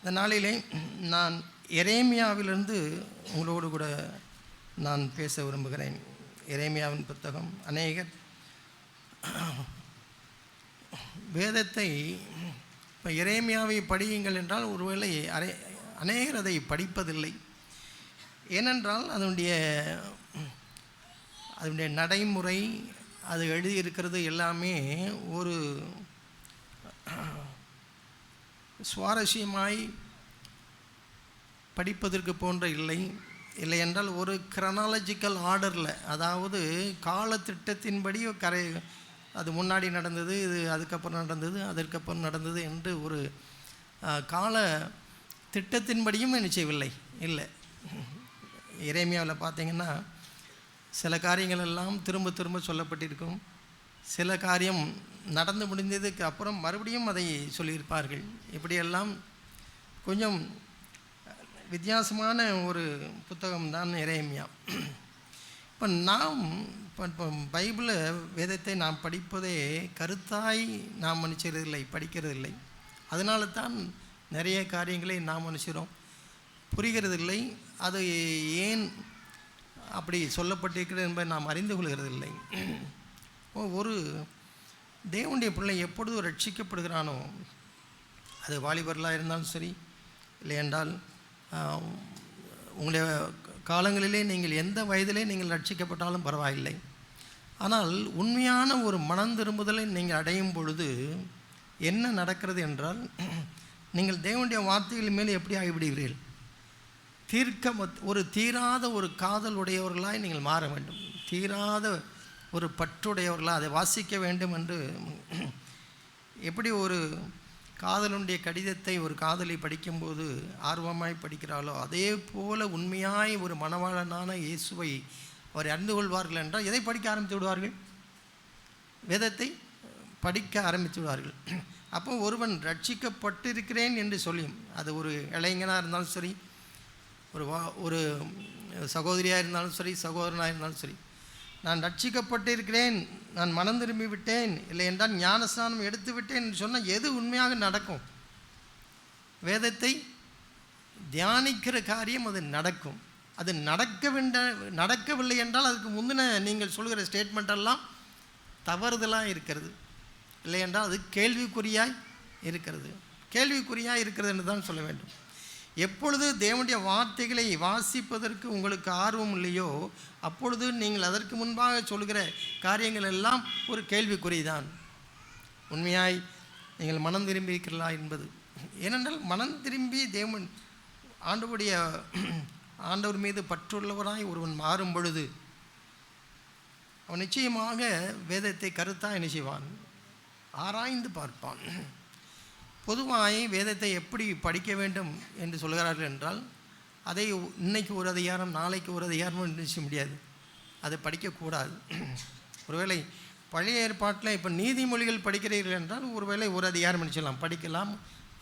இந்த நாளிலே நான் எரேமியாவிலிருந்து உங்களோடு கூட நான் பேச விரும்புகிறேன். எரேமியாவின் புத்தகம். அநேகர் வேதத்தை இப்போ எரேமியாவை படியுங்கள் என்றால் ஒருவேளை அநேகர் அதை படிப்பதில்லை. ஏனென்றால் அதனுடைய நடைமுறை, அது எழுதியிருக்கிறது எல்லாமே ஒரு சுவாரஸ்யமாய் படிப்பதற்கு போன்ற இல்லை என்றால் ஒரு கிரனாலஜிக்கல் ஆர்டரில், அதாவது காலத்திட்டத்தின்படி அது முன்னாடி நடந்தது, இது அதுக்கப்புறம் நடந்தது, அதற்கப்புறம் நடந்தது என்று ஒரு கால திட்டத்தின்படியும் நிச்சயவில்லை. இல்லை, எரேமியாவில் பார்த்தீங்கன்னா சில காரியங்கள் எல்லாம் திரும்ப திரும்ப சொல்லப்பட்டிருக்கும். சில காரியம் நடந்து முடிந்ததுக்கு அப்புறம் மறுபடியும் அதை சொல்லியிருப்பார்கள். இப்படியெல்லாம் கொஞ்சம் வித்தியாசமான ஒரு புத்தகம்தான் எரேமியா. இப்போ பைபிளை, வேதத்தை நாம் படிப்பதே கருத்தாய் நாம் மனுஷரில்லை, படிக்கிறதில்லை. அதனால தான் நிறைய காரியங்களை நாம் மனுஷரும் புரிகிறதில்லை. அது ஏன் அப்படி சொல்லப்பட்டிருக்கிறது என்பதை நாம் அறிந்து கொள்கிறதில்லை. ஒரு தேவனுடைய பிள்ளை எப்பொழுது ரட்சிக்கப்படுகிறானோ, அது வாலிபர்களாக இருந்தாலும் சரி, இல்லை என்றால் உங்களுடைய காலங்களிலே நீங்கள் எந்த வயதிலே நீங்கள் ரட்சிக்கப்பட்டாலும் பரவாயில்லை. ஆனால் உண்மையான ஒரு மனம் திரும்புதலை நீங்கள் அடையும் பொழுது என்ன நடக்கிறது என்றால், நீங்கள் தேவனுடைய வார்த்தைகள் மேலே எப்படி ஆகிவிடுகிறீர்கள்? தீராத ஒரு காதல் உடையவர்களாய் நீங்கள் மாற வேண்டும். தீராத ஒரு பற்றுடையவர்களாக அதை வாசிக்க வேண்டும் என்று எப்படி ஒரு காதலுடைய கடிதத்தை ஒரு காதலி படிக்கும்போது ஆர்வமாய் படிக்கிறாளோ, அதே போல் உண்மையாய் ஒரு மணவாளனான இயேசுவை அவர் அறிந்து கொள்வார்கள் என்றால் எதை படிக்க ஆரம்பித்து விடுவார்கள்? வேதத்தை படிக்க ஆரம்பித்து விடுவார்கள். அப்போ ஒருவன் ரட்சிக்கப்பட்டிருக்கிறேன் என்று சொல்லியும், அது ஒரு இளைஞனாக இருந்தாலும் சரி, ஒரு சகோதரியாக இருந்தாலும் சரி, சகோதரனாக இருந்தாலும் சரி, நான் ரட்சிக்கப்பட்டிருக்கிறேன், நான் மனம் திரும்பி விட்டேன், இல்லை என்றால் ஞானஸ்நானம் எடுத்து விட்டேன் என்று சொன்னால் எது உண்மையாக நடக்கும்? வேதத்தை தியானிக்கிற காரியம் அது நடக்கும். அது நடக்கவில்லை என்றால் அதுக்கு முந்தின நீங்கள் சொல்கிற ஸ்டேட்மெண்ட்டெல்லாம் தவறுதலாக இருக்கிறது, இல்லை என்றால் அது கேள்விக்குறியாய் இருக்கிறது என்று தான் சொல்ல வேண்டும். எப்பொழுது தேவனுடைய வார்த்தைகளை வாசிப்பதற்கு உங்களுக்கு ஆர்வம் இல்லையோ, அப்பொழுது நீங்கள் அதற்கு முன்பாக சொல்கிற காரியங்கள் எல்லாம் ஒரு கேள்விக்குறிதான். உண்மையாய் நீங்கள் மனம் திரும்பி இருக்கிறீர்களா என்பது. ஏனென்றால் மனம் திரும்பி தேவன் ஆண்டவர் மீது பற்றுள்ளவராய் ஒருவன் மாறும் பொழுது அவன் நிச்சயமாக வேதத்தை கருத்தாக என்ன செய்வான்? ஆராய்ந்து பார்ப்பான். பொதுவாக வேதத்தை எப்படி படிக்க வேண்டும் என்று சொல்கிறார்கள் என்றால், அதை இன்னைக்கு ஒரு அதிகாரம் நாளைக்கு ஒரு அதிகாரம் நினைச்ச முடியாது, அதை படிக்கக்கூடாது. ஒருவேளை பழைய ஏற்பாட்டில் இப்போ நீதிமொழிகள் படிக்கிறீர்கள் என்றால் ஒருவேளை ஒரு அதிகாரம் நினைச்சலாம், படிக்கலாம்.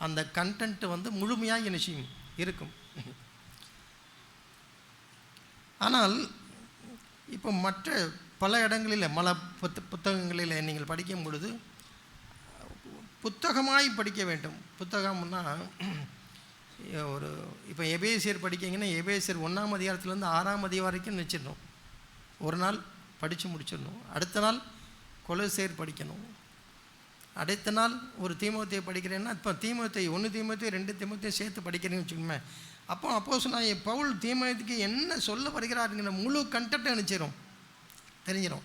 அந்த கண்டென்ட் முழுமையாக நிச்சயம் இருக்கும். ஆனால் இப்போ மற்ற பல இடங்களில் புத்தகங்களில் நீங்கள் படிக்கும் பொழுது புத்தகமாய் படிக்க வேண்டும். புத்தகம்னா இப்போ எபேசியர் படிக்கிங்கன்னா எபேசியர் 1ஆம் அதிகாரத்துலேருந்து 6ஆம் அதிகாரம் வரைக்கும் நினச்சிடணும். ஒரு நாள் படித்து முடிச்சிடணும். அடுத்த நாள் கொலோசேயர் படிக்கணும். அடுத்த நாள் ஒரு தீமோத்தேயு படிக்கிறேன்னா, இப்போ 1 தீமோத்தேயு 2 தீமோத்தேயு சேர்த்து படிக்கிறேன்னு வச்சுக்கோமே. அப்போஸ்தலனாகிய பவுல் தீமோத்தேயுக்கு என்ன சொல்ல வருகிறாருங்கிற முழு கண்டென்ட் நினச்சிடும், தெரிஞ்சிடும்.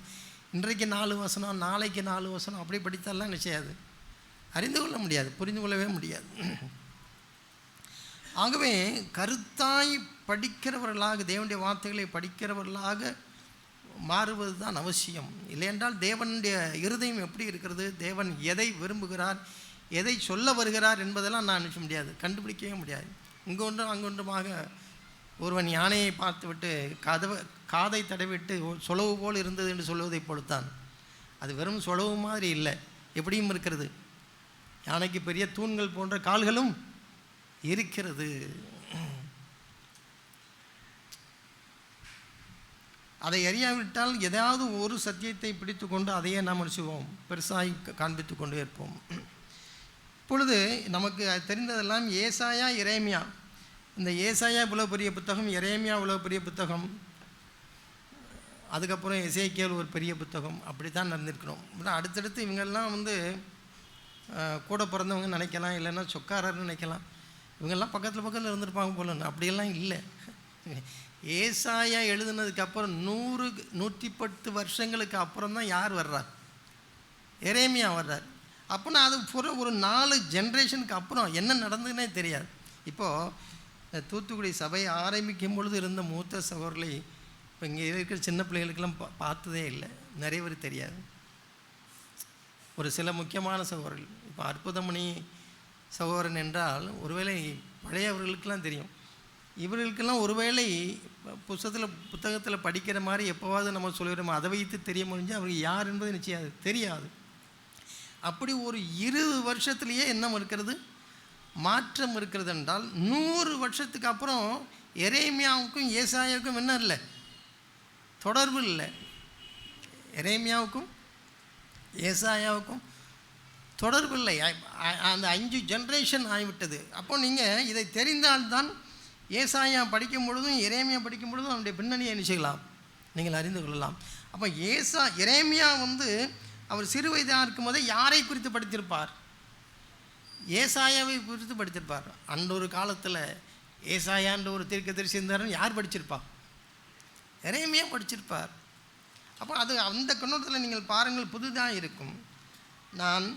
இன்றைக்கு 4 வசனம், நாளைக்கு 4 வசனம் அப்படி படித்தாலாம் நிச்சயாது, அறிந்து கொள்ள முடியாது, புரிந்து கொள்ளவே முடியாது. ஆகவே கருத்தாய் படிக்கிறவர்களாக, தேவனுடைய வார்த்தைகளை படிக்கிறவர்களாக மாறுவது தான் அவசியம். இல்லையென்றால் தேவனுடைய இருதயம் எப்படி இருக்கிறது, தேவன் எதை விரும்புகிறார், எதை சொல்ல வருகிறார் என்பதெல்லாம் நான் நினைக்க முடியாது, கண்டுபிடிக்கவே முடியாது. இங்கொன்றும் அங்கொன்றுமாக ஒருவன் யானையை பார்த்து விட்டு காதை தடவிட்டு சொலவு போல் இருந்தது என்று சொல்வதை பொறுத்தான். அது வெறும் சொலவு மாதிரி இல்லை, எப்படியும் இருக்கிறது. யானைக்கு பெரிய தூண்கள் போன்ற கால்களும் இருக்கிறது. அதை அறியாவிட்டால் ஏதாவது ஒரு சத்தியத்தை பிடித்து கொண்டு அதையே நாம் செய்வோம், பெருசாகி காண்பித்து கொண்டே இருப்போம். இப்பொழுது நமக்கு தெரிந்ததெல்லாம் ஏசாயா, எரேமியா. இந்த ஏசாயா இவ்வளோ பெரிய புத்தகம், எரேமியா இவ்வளோ பெரிய புத்தகம், அதுக்கப்புறம் எசேக்கியேல் ஒரு பெரிய புத்தகம், அப்படி தான் நடந்திருக்கிறோம். அடுத்தடுத்து இவங்கெல்லாம் கூட பிறந்தவங்க நினைக்கலாம், இல்லைன்னா சொக்காரர்னு நினைக்கலாம். இவங்கெல்லாம் பக்கத்தில் இருந்திருப்பாங்க போல. அப்படியெல்லாம் இல்லை. ஏசாயா எழுதுனதுக்கப்புறம் 110 வருஷங்களுக்கு அப்புறம் தான் யார் வர்றார்? எரேமியா வர்றார். அப்போனா அது ஒரு 4 ஜென்ரேஷனுக்கு அப்புறம் என்ன நடந்ததுன்னே தெரியாது. இப்போது தூத்துக்குடி சபை ஆரம்பிக்கும் பொழுது இருந்த மூத்த சகோதரர்களை இப்போ இங்கே இருக்கிற சின்ன பிள்ளைகளுக்கெல்லாம் பார்த்ததே இல்லை, நிறைய பேர் தெரியாது. ஒரு சில முக்கியமான சகோதரர்கள், இப்போ அற்புதமணி சகோதரன் என்றால் ஒருவேளை பழையவர்களுக்கெல்லாம் தெரியும். இவர்களுக்கெல்லாம் ஒருவேளை புத்தகத்தில் படிக்கிற மாதிரி எப்போவாவது நம்ம சொல்லிடுறோம், அதை வைத்து தெரிய முடிஞ்சால் அவருக்கு யார் என்பது நிச்சயம் தெரியாது. அப்படி ஒரு 20 வருஷத்துலேயே என்ன இருக்கிறது, மாற்றம் இருக்கிறது என்றால் 100 வருஷத்துக்கு அப்புறம் எரேமியாவுக்கும் ஏசாயாவுக்கும் என்ன இல்லை, தொடர்பு இல்லை. எரேமியாவுக்கும் ஏசாயாவுக்கும் தொடர்பு இல்லை. அந்த 5 ஜென்ரேஷன் ஆகிவிட்டது. அப்போ நீங்கள் இதை தெரிந்தால்தான் ஏசாயா படிக்கும் பொழுதும் எரேமியா படிக்கும் பொழுதும் அவனுடைய பின்னணியை என்ன செய்யலாம், நீங்கள் அறிந்து கொள்ளலாம். அப்போ எரேமியா அவர் சிறு வயதாக இருக்கும் போதே யாரை குறித்து படித்திருப்பார்? ஏசாயாவை குறித்து படித்திருப்பார். அந்த ஒரு காலத்தில் ஏசாயான்ற ஒரு தீர்க்கதரிசி இருந்தாருன்னு யார் படிச்சிருப்பார்? எரேமியா படிச்சிருப்பார். அப்போ அது அந்த கண்ணோட்டத்தில் நீங்கள் பாருங்கள், புதுதாக இருக்கும். நான்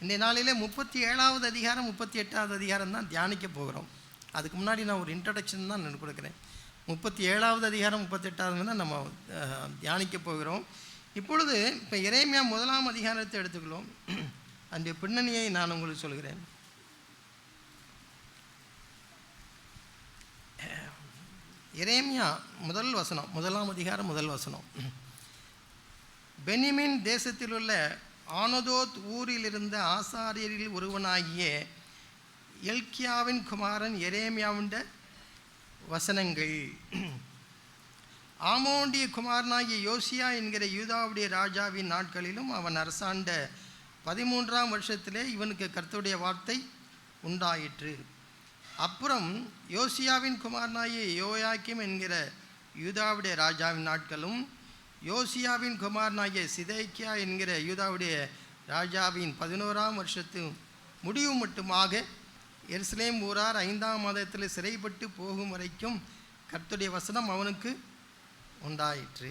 இந்த நாளிலே 37வது அதிகாரம் 38வது அதிகாரம் தான் தியானிக்க போகிறோம். அதுக்கு முன்னாடி நான் ஒரு இன்ட்ரடக்ஷன் தான் நான் கொடுக்குறேன். 37வது அதிகாரம் 38வது தான் நம்ம தியானிக்க போகிறோம். இப்பொழுது இப்போ எரேமியா 1ஆம் அதிகாரத்தை எடுத்துக்கிறோம். அந்த பின்னணியை நான் உங்களுக்கு சொல்கிறேன். எரேமியா முதல் வசனம், 1ஆம் அதிகாரம் முதல் வசனம். பெனிமின் தேசத்தில் உள்ள ஆனதோத் ஊரில் இருந்த ஆசாரியரில் ஒருவனாகிய எல்கியாவின் குமாரன் எரேமியாவுண்ட வசனங்கள். ஆமோனுடைய குமாரனாகிய யோசியா என்கிற யூதாவுடைய ராஜாவின் நாட்களிலும் அவன் அரசாண்ட 13ஆம் வருஷத்திலே இவனுக்கு கர்த்தருடைய வார்த்தை உண்டாயிற்று. அப்புறம் யோசியாவின் குமாரனாகிய யோயாக்கிம் என்கிற யூதாவுடைய ராஜாவின் நாட்களும் யோசியாவின் குமாரனாகிய சிதேக்கியா என்கிற யூதாவுடைய ராஜாவின் 11ஆம் வருஷத்து முடிவு மட்டுமாக எருசலேம் ஊரார் 5ஆம் மாதத்தில் சிறைப்பட்டு போகும் வரைக்கும் கர்த்தருடைய வசனம் அவனுக்கு உண்டாயிற்று.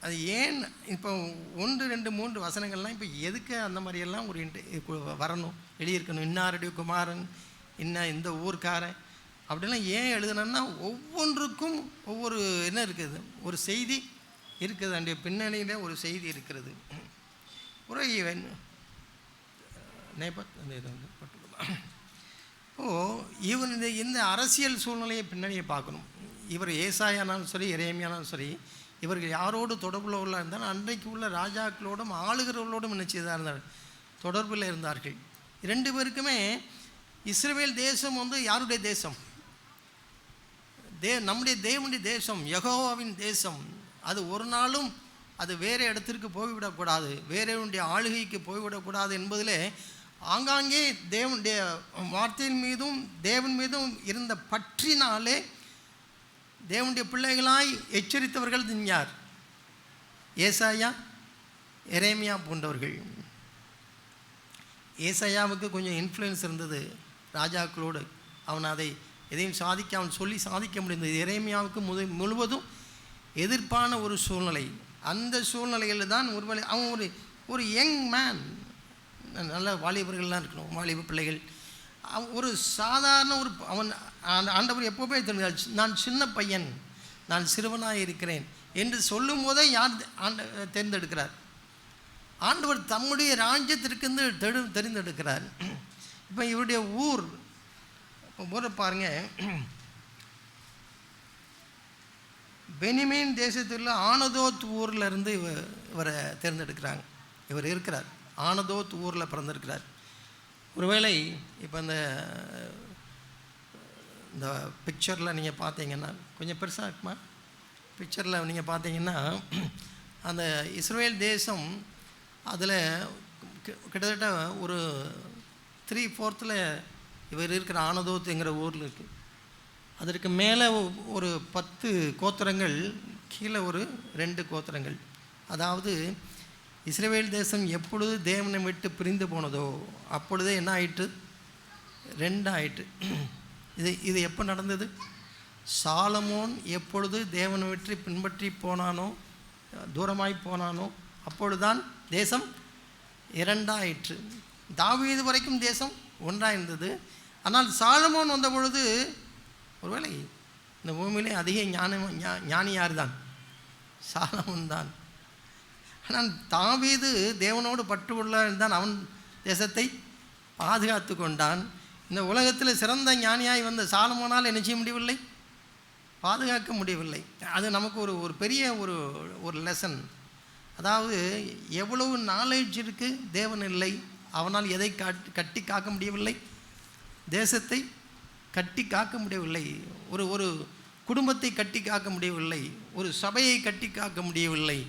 அது ஏன் இப்போ 1, 2, 3 வசனங்கள்லாம் இப்போ எதுக்கு அந்த மாதிரியெல்லாம் வரணும், எழுதியிருக்கணும்? இன்னாருடைய குமாரன், இந்த ஊர்க்காரன் அப்படிலாம் ஏன் எழுதுனா, ஒவ்வொன்றுக்கும் ஒவ்வொரு என்ன இருக்குது, ஒரு செய்தி இருக்குது. அந்த பின்னணியில் ஒரு செய்தி இருக்கிறது. ஒரு இவன் இந்த அரசியல் சூழ்நிலையை பின்னணியை பார்க்கணும். இவர் ஏசாயானாலும் சரி எரேமியானாலும் சரி, இவர்கள் யாரோடு தொடர்புள்ளவர்களாக இருந்தாலும் அன்றைக்கு உள்ள ராஜாக்களோடும் ஆளுகிறவர்களோடும் என்ன செய்ததாக இருந்தார்கள், தொடர்பில் இருந்தார்கள். 2 பேருக்குமே இஸ்ரவேல் தேசம் யாருடைய தேசம்? நம்முடைய தேவனுடைய தேசம், யெகோவாவின் தேசம். அது ஒரு நாளும் அது வேறு இடத்திற்கு போய்விடக்கூடாது, வேறவனுடைய ஆளுகைக்கு போய்விடக்கூடாது என்பதிலே ஆங்காங்கே தேவனுடைய வார்த்தையின் மீதும் தேவன் மீதும் இருந்த பற்றினாலே தேவனுடைய பிள்ளைகளாய் எச்சரித்தவர்கள் யார்? ஏசாயா, எரேமியா போன்றவர்கள். ஏசாயாவுக்கு கொஞ்சம் இன்ஃப்ளூயன்ஸ் இருந்தது ராஜாக்களோடு. அவன் அதை எதையும் அவன் சொல்லி சாதிக்க முடிந்தது. எரேமியாவுக்கு முழுவதும் எதிர்ப்பான ஒரு சூழ்நிலை. அந்த சூழ்நிலையில் தான் அவன் ஒரு யங் மேன், நல்ல வாலிபர்கள்லாம் இருக்கணும், வாலிப பிள்ளைகள். ஒரு சாதாரண அவன் ஆண்டவர் எப்போவுமே தெரிஞ்சால், நான் சின்ன பையன், நான் சிறுவனாக இருக்கிறேன் என்று சொல்லும் போதே யார் தேர்ந்தெடுக்கிறார்? ஆண்டவர் தம்முடைய ராஜ்யத்திற்கு தெரிந்தெடுக்கிறார். இப்போ இவருடைய ஊர் ஊரை பாருங்க, பெனிமின் தேசத்தில் ஆனதோத் ஊரில் இருந்து இவரை தேர்ந்தெடுக்கிறாங்க. இவர் இருக்கிறார், ஆனதோத் ஊரில் பிறந்திருக்கிறார். ஒருவேளை இப்போ இந்த பிக்சரில் நீங்கள் பார்த்தீங்கன்னா, கொஞ்சம் பெருசாக இருக்குமா? பிக்சரில் நீங்கள் பார்த்தீங்கன்னா அந்த இஸ்ரவேல் தேசம் அதில் கிட்டத்தட்ட ஒரு 3/4 இவர் இருக்கிற ஆனதோத்துங்கிற ஊரில் இருக்குது. அதற்கு மேலே ஒரு 10 கோத்திரங்கள், கீழே ஒரு 2 கோத்திரங்கள். அதாவது இஸ்ரவேல் தேசம் எப்பொழுது தேவனை விட்டு பிரிந்து போனதோ அப்பொழுதே என்ன ஆயிற்று? 2 ஆயிற்று. இது எப்போ நடந்தது? சாலமோன் எப்பொழுது தேவனை விட்டு பின்பற்றி போனானோ, தூரமாய் போனானோ, அப்பொழுதுதான் தேசம் 2 ஆயிற்று. தாவீது வரைக்கும் தேசம் 1 இருந்தது. ஆனால் சாலமோன் வந்த பொழுது, ஒருவேளை இந்த பூமியிலே அதிக ஞானி யார் தான்? சாலமோன் தான். ஆனால் தாவீது தேவனோடு பற்றுள்ள தான் அவன் தேசத்தை பாதுகாத்து கொண்டான். இந்த உலகத்தில் சிறந்த ஞானியாய் வந்த சாலமோனால் என்ன செய்ய முடியவில்லை? பாதுகாக்க முடியவில்லை. அது நமக்கு ஒரு பெரிய ஒரு லெசன். அதாவது எவ்வளவு நாலேஜ் இருக்குது, தேவன் இல்லை, அவனால் எதை கட்டி காக்க முடியவில்லை? தேசத்தை கட்டி காக்க முடியவில்லை. ஒரு குடும்பத்தை கட்டி காக்க முடியவில்லை. ஒரு சபையை கட்டி காக்க முடியவில்லை.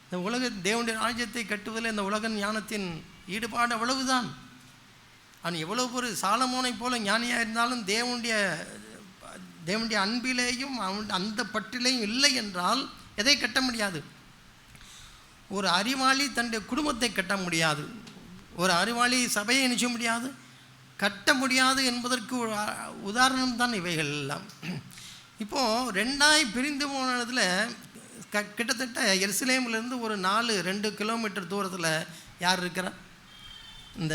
இந்த உலக தேவனுடைய ராஜ்யத்தை கட்டுவதில் இந்த உலக ஞானத்தின் ஈடுபாடு அவ்வளவுதான். அவன் எவ்வளவு ஒரு சாலமோனை போல ஞானியாக இருந்தாலும் தேவனுடைய அன்பிலேயும் அந்த பற்றிலேயும் இல்லை என்றால் எதை கட்ட முடியாது? ஒரு அறிவாளி தன்னுடைய குடும்பத்தை கட்ட முடியாது. ஒரு அறிவாளி சபையை நிச்சய முடியாது, கட்ட முடியாது என்பதற்கு ஒரு உதாரணம் தான் இவைகள் எல்லாம். இப்போது 2ஆய் பிரிந்து போனதில் கிட்டத்தட்ட எருசலேமிலிருந்து ஒரு 2 கிலோமீட்டர் தூரத்தில் யார் இருக்கிறா? இந்த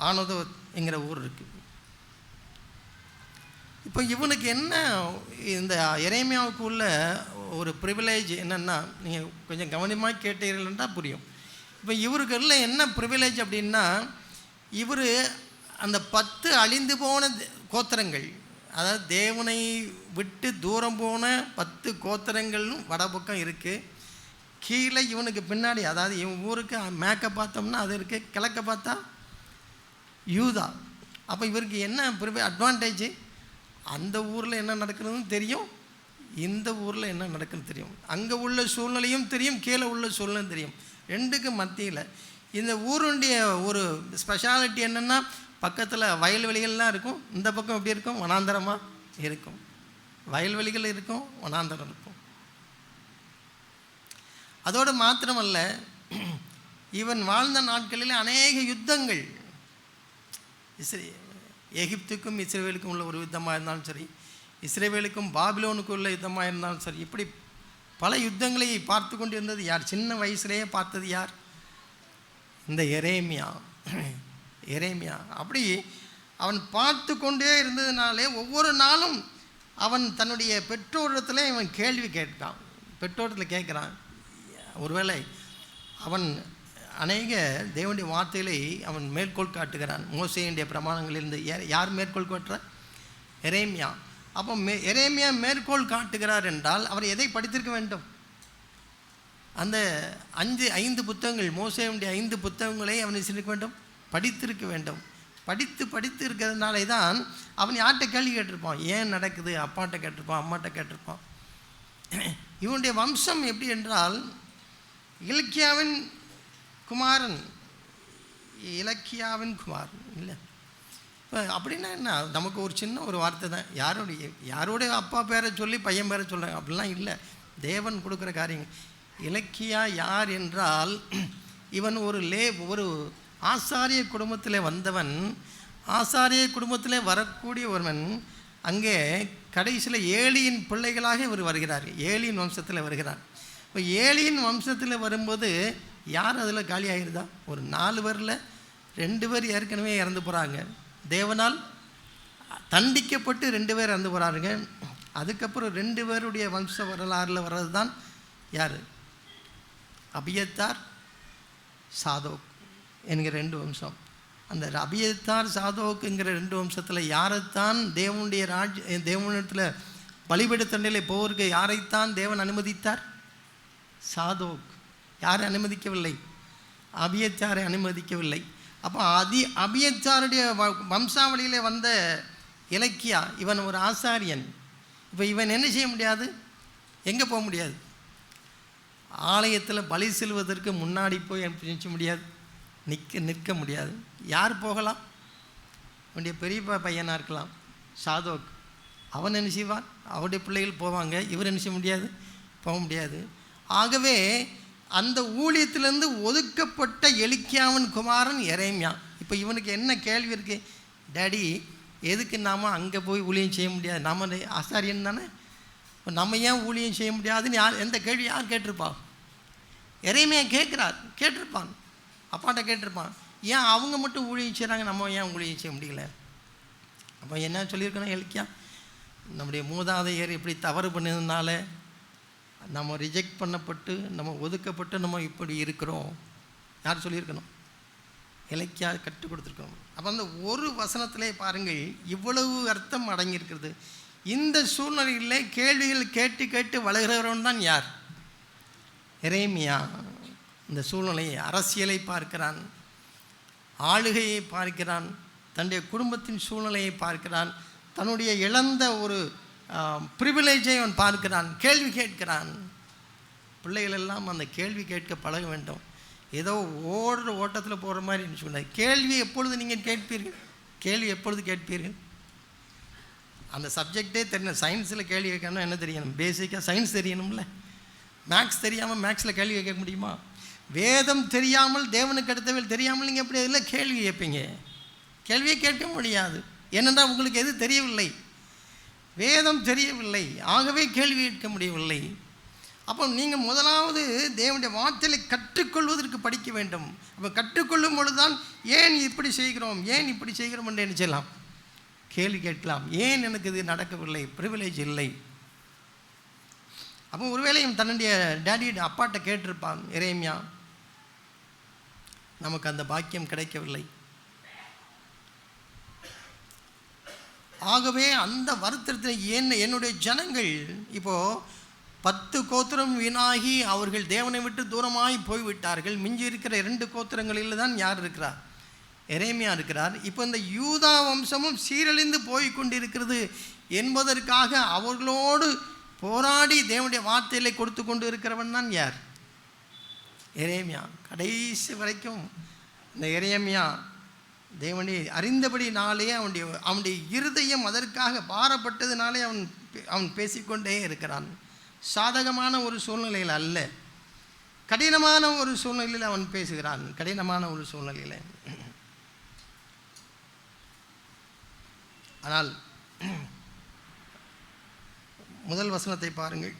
ஆனதோ என்கிற ஊர் இருக்குது. இப்போ இவனுக்கு என்ன, இந்த எரேமியாவுக்கு உள்ள ஒரு ப்ரிவிலேஜ் என்னென்னா, நீங்கள் கொஞ்சம் கவனமாக கேட்டீர்கள்னா புரியும். இப்போ இவருக்கு எல்லாம் என்ன ப்ரிவிலேஜ் அப்படின்னா, இவர் அந்த 10 அழிந்து போன கோத்திரங்கள், அதாவது தேவனை விட்டு தூரம் போன 10 கோத்திரங்களும் வடபக்கம் இருக்குது. கீழே இவனுக்கு பின்னாடி, அதாவது இவன் ஊருக்கு மேற்க பார்த்தோம்னா அது இருக்குது, கிழக்க பார்த்தா யூதா. அப்போ இவருக்கு என்ன அட்வான்டேஜ்? அந்த ஊரில் என்ன நடக்குதுன்னு தெரியும், இந்த ஊரில் என்ன நடக்குதுன்னு தெரியும், அங்கே உள்ள சூழ்நிலையும் தெரியும், கீழே உள்ள சூழ்நிலையும் தெரியும். 2க்கு மத்தியில் இந்த ஊருடைய ஒரு ஸ்பெஷாலிட்டி என்னென்னா, பக்கத்தில் வயல்வெளிகள்லாம் இருக்கும், இந்த பக்கம் எப்படி இருக்கும்? வனாந்தரமாக இருக்கும். வயல்வெளிகள் இருக்கும், வனாந்தரம் இருக்கும். அதோடு மாத்திரமல்ல, இவன் வாழ்ந்த நாட்களில் அநேக யுத்தங்கள், எகிப்துக்கும் இஸ்ரேவேலுக்கும் உள்ள ஒரு யுத்தமாக இருந்தாலும் சரி, இஸ்ரேவேலுக்கும் பாபிலோனுக்கும் உள்ள யுத்தமாக இருந்தாலும் சரி, இப்படி பல யுத்தங்களை பார்த்து கொண்டு இருந்தது யார்? சின்ன வயசுலேயே பார்த்தது யார்? இந்த எரேமியா. அப்படி அவன் பார்த்து கொண்டே இருந்ததுனாலே ஒவ்வொரு நாளும் அவன் தன்னுடைய பெற்றோரிடத்தில் இவன் கேள்வி கேட்கான். பெற்றோரிடத்தில் கேட்குறான். ஒருவேளை அவன் அநேக தேவனுடைய வார்த்தைகளை அவன் மேற்கோள் காட்டுகிறான். மோசேயுடைய பிரமாணங்களிலிருந்து யார் மேற்கோள் காட்டுற? எரேமியா. அப்போ எரேமியா மேற்கோள் காட்டுகிறார் என்றால் அவர் எதை படித்திருக்க வேண்டும்? அந்த 5 புத்தகங்கள், மோசேயுடைய 5 புத்தகங்களை அவன் சிந்திக்க வேண்டும், படித்திருக்க வேண்டும். படித்து இருக்கிறதுனாலே தான் அவன் யார்கிட்ட கேள்வி கேட்டிருப்பான், ஏன் நடக்குது, அப்பாட்ட கேட்டிருப்பான், அம்மாட்ட கேட்டிருப்பான். இவனுடைய வம்சம் எப்படி என்றால், இலக்கியாவின் குமாரன் இல்லை. இப்போ அப்படின்னா என்ன? நமக்கு ஒரு சின்ன ஒரு வார்த்தை தான், யாருடைய அப்பா பேரை சொல்லி பையன் பேரை சொல்கிறாங்க, அப்படிலாம் இல்லை. தேவன் கொடுக்குற காரியங்கள். இலக்கியா யார் என்றால், இவன் ஒரு ஆசாரிய குடும்பத்தில் வந்தவன். ஆசாரிய குடும்பத்தில் வரக்கூடிய ஒருவன் அங்கே கடைசியில் ஏலியின் பிள்ளைகளாக இவர் வருகிறார். ஏலியின் வம்சத்தில் வருகிறார். இப்போ ஏலியின் வம்சத்தில் வரும்போது யார் அதில் காலி ஆகிருதா? ஒரு 4 பேரில் 2 பேர் ஏற்கனவே இறந்து போகிறாங்க. தேவனால் தண்டிக்கப்பட்டு 2 பேர் இறந்து போகிறாருங்க. அதுக்கப்புறம் 2 பேருடைய வம்ச வரலாறில் வர்றது தான் யார்? அபியத்தார், சாதோக் என்கிற 2 வம்சம். அந்த அபியத்தார், சாதோக்குங்கிற 2 வம்சத்தில் யாரைத்தான் தேவனிடத்தில் பலிபீடத்தண்டையிலே போவதற்கு யாரைத்தான் தேவன் அனுமதித்தார்? சாதோக். யாரை அனுமதிக்கவில்லை? அபியத்தாரை அனுமதிக்கவில்லை. அப்போ அபியத்தாருடைய வம்சாவளியிலே வந்த இலக்கியா, இவன் ஒரு ஆசாரியன். இப்போ இவன் என்ன செய்ய முடியாது? எங்கே போக முடியாது? ஆலயத்தில் பலி செல்வதற்கு முன்னாடி போய் நினைச்ச முடியாது. நிற்க முடியாது. யார் போகலாம்? அவனுடைய பெரிய பையனாக இருக்கலாம் சாதோக். அவன் என்ன செய்வான்? அவருடைய பிள்ளைகள் போவாங்க. இவர் என்ன செய்ய முடியாது? போக முடியாது. ஆகவே அந்த ஊழியத்திலேருந்து ஒதுக்கப்பட்ட எலிக்கியாவின் குமாரன் எரேமியா. இப்போ இவனுக்கு என்ன கேள்வி இருக்குது? டேடி, எதுக்கு நாம் அங்கே போய் ஊழியம் செய்ய முடியாது? நாம் ஆசாரியன் தானே, நம்ம ஏன் ஊழியம் செய்ய முடியாதுன்னு எந்த கேள்வி யார் கேட்டிருப்பா? எரேமியா கேட்டிருப்பான், அப்பாட்ட கேட்டிருப்பான். ஏன் அவங்க மட்டும் ஊழியம் செய்கிறாங்க, நம்ம ஏன் ஊழியம் செய்ய முடியல? அப்போ என்ன சொல்லியிருக்கணும் எலிக்கியா? நம்முடைய மூதாதையர் இப்படி தவறு பண்ணதுனால நம்ம ரிஜெக்ட் பண்ணப்பட்டு, நம்ம ஒதுக்கப்பட்டு நம்ம இப்படி இருக்கிறோம். யார் சொல்லியிருக்கணும்? இலக்கியா கற்றுக் கொடுத்துருக்கோம். அப்போ அந்த ஒரு வசனத்திலே பாருங்கள், இவ்வளவு அர்த்தம் அடங்கியிருக்கிறது. இந்த சூழ்நிலையிலே கேள்விகள் கேட்டு கேட்டு வளர்கிறவன் தான் யார்? எரேமியா. இந்த சூழ்நிலையை, அரசியலை பார்க்கிறான், ஆளுகையை பார்க்கிறான், தன்னுடைய குடும்பத்தின் சூழ்நிலையை பார்க்கிறான், தன்னுடைய இழந்த ஒரு ப்ரிவிலேஜை அவன் பார்க்கிறான், கேள்வி கேட்கிறான். பிள்ளைகள் எல்லாம் அந்த கேள்வி கேட்க பழக வேண்டும். ஏதோ ஓடுற ஓட்டத்தில் போகிற மாதிரி சொன்னார். கேள்வி எப்பொழுது நீங்கள் கேட்பீர்கள்? கேள்வி எப்பொழுது கேட்பீர்கள்? அந்த சப்ஜெக்டே தெரியணும். சயின்ஸில் கேள்வி கேட்கணும் என்ன தெரியணும்? பேசிக்காக சயின்ஸ் தெரியணும்ல. மேக்ஸ் தெரியாமல் மேக்ஸில் கேள்வி கேட்க முடியுமா? வேதம் தெரியாமல், தேவனுக்கு அடுத்தவர்கள் தெரியாமல் நீங்கள் எப்படி அதில் கேள்வி கேட்பீங்க? கேள்வியை கேட்க முடியாது. ஏனென்றால் உங்களுக்கு எது தெரியவில்லை? வேதம் தெரியவில்லை. ஆகவே கேள்வி கேட்க முடியவில்லை. அப்போ நீங்கள் முதலாவது தேவனுடைய வார்த்தையை கற்றுக்கொள்வதற்கு படிக்க வேண்டும். அப்போ கற்றுக்கொள்ளும் பொழுது தான் ஏன் இப்படி செய்கிறோம், ஏன் இப்படி செய்கிறோம் என்று என்ன செய்யலாம்? கேள்வி கேட்கலாம். ஏன் எனக்கு இது நடக்கவில்லை? ப்ரிவிலேஜ் இல்லை. அப்போ ஒருவேளையும் தன்னுடைய அப்பாட்ட கேட்டிருப்பான் எரேமியா, நமக்கு அந்த பாக்கியம் கிடைக்கவில்லை. ஆகவே அந்த வருத்தத்தில் என்னுடைய ஜனங்கள் இப்போது 10 கோத்திரம் வீணாகி அவர்கள் தேவனை விட்டு தூரமாய் போய்விட்டார்கள். மிஞ்சி இருக்கிற 2 கோத்திரங்களில் தான் யார் இருக்கிறார்? எரேமியா இருக்கிறார். இப்போ இந்த யூதா வம்சமும் சீரழிந்து போய் கொண்டிருக்கிறது என்பதற்காக அவர்களோடு போராடி தேவனுடைய வார்த்தைகளை கொடுத்து கொண்டு இருக்கிறவன் தான் யார்? எரேமியா. கடைசி வரைக்கும் இந்த எரேமியா தேவனை அறிந்தபடினாலே அவனுடைய இருதயம் அதற்காக பாரப்பட்டதுனாலே அவன் பேசிக்கொண்டே இருக்கிறான். சாதகமான ஒரு சூழ்நிலையில் அல்ல, கடினமான ஒரு சூழ்நிலையில் அவன் பேசுகிறான். கடினமான ஒரு சூழ்நிலையில். ஆனால் முதல் வசனத்தை பாருங்கள்.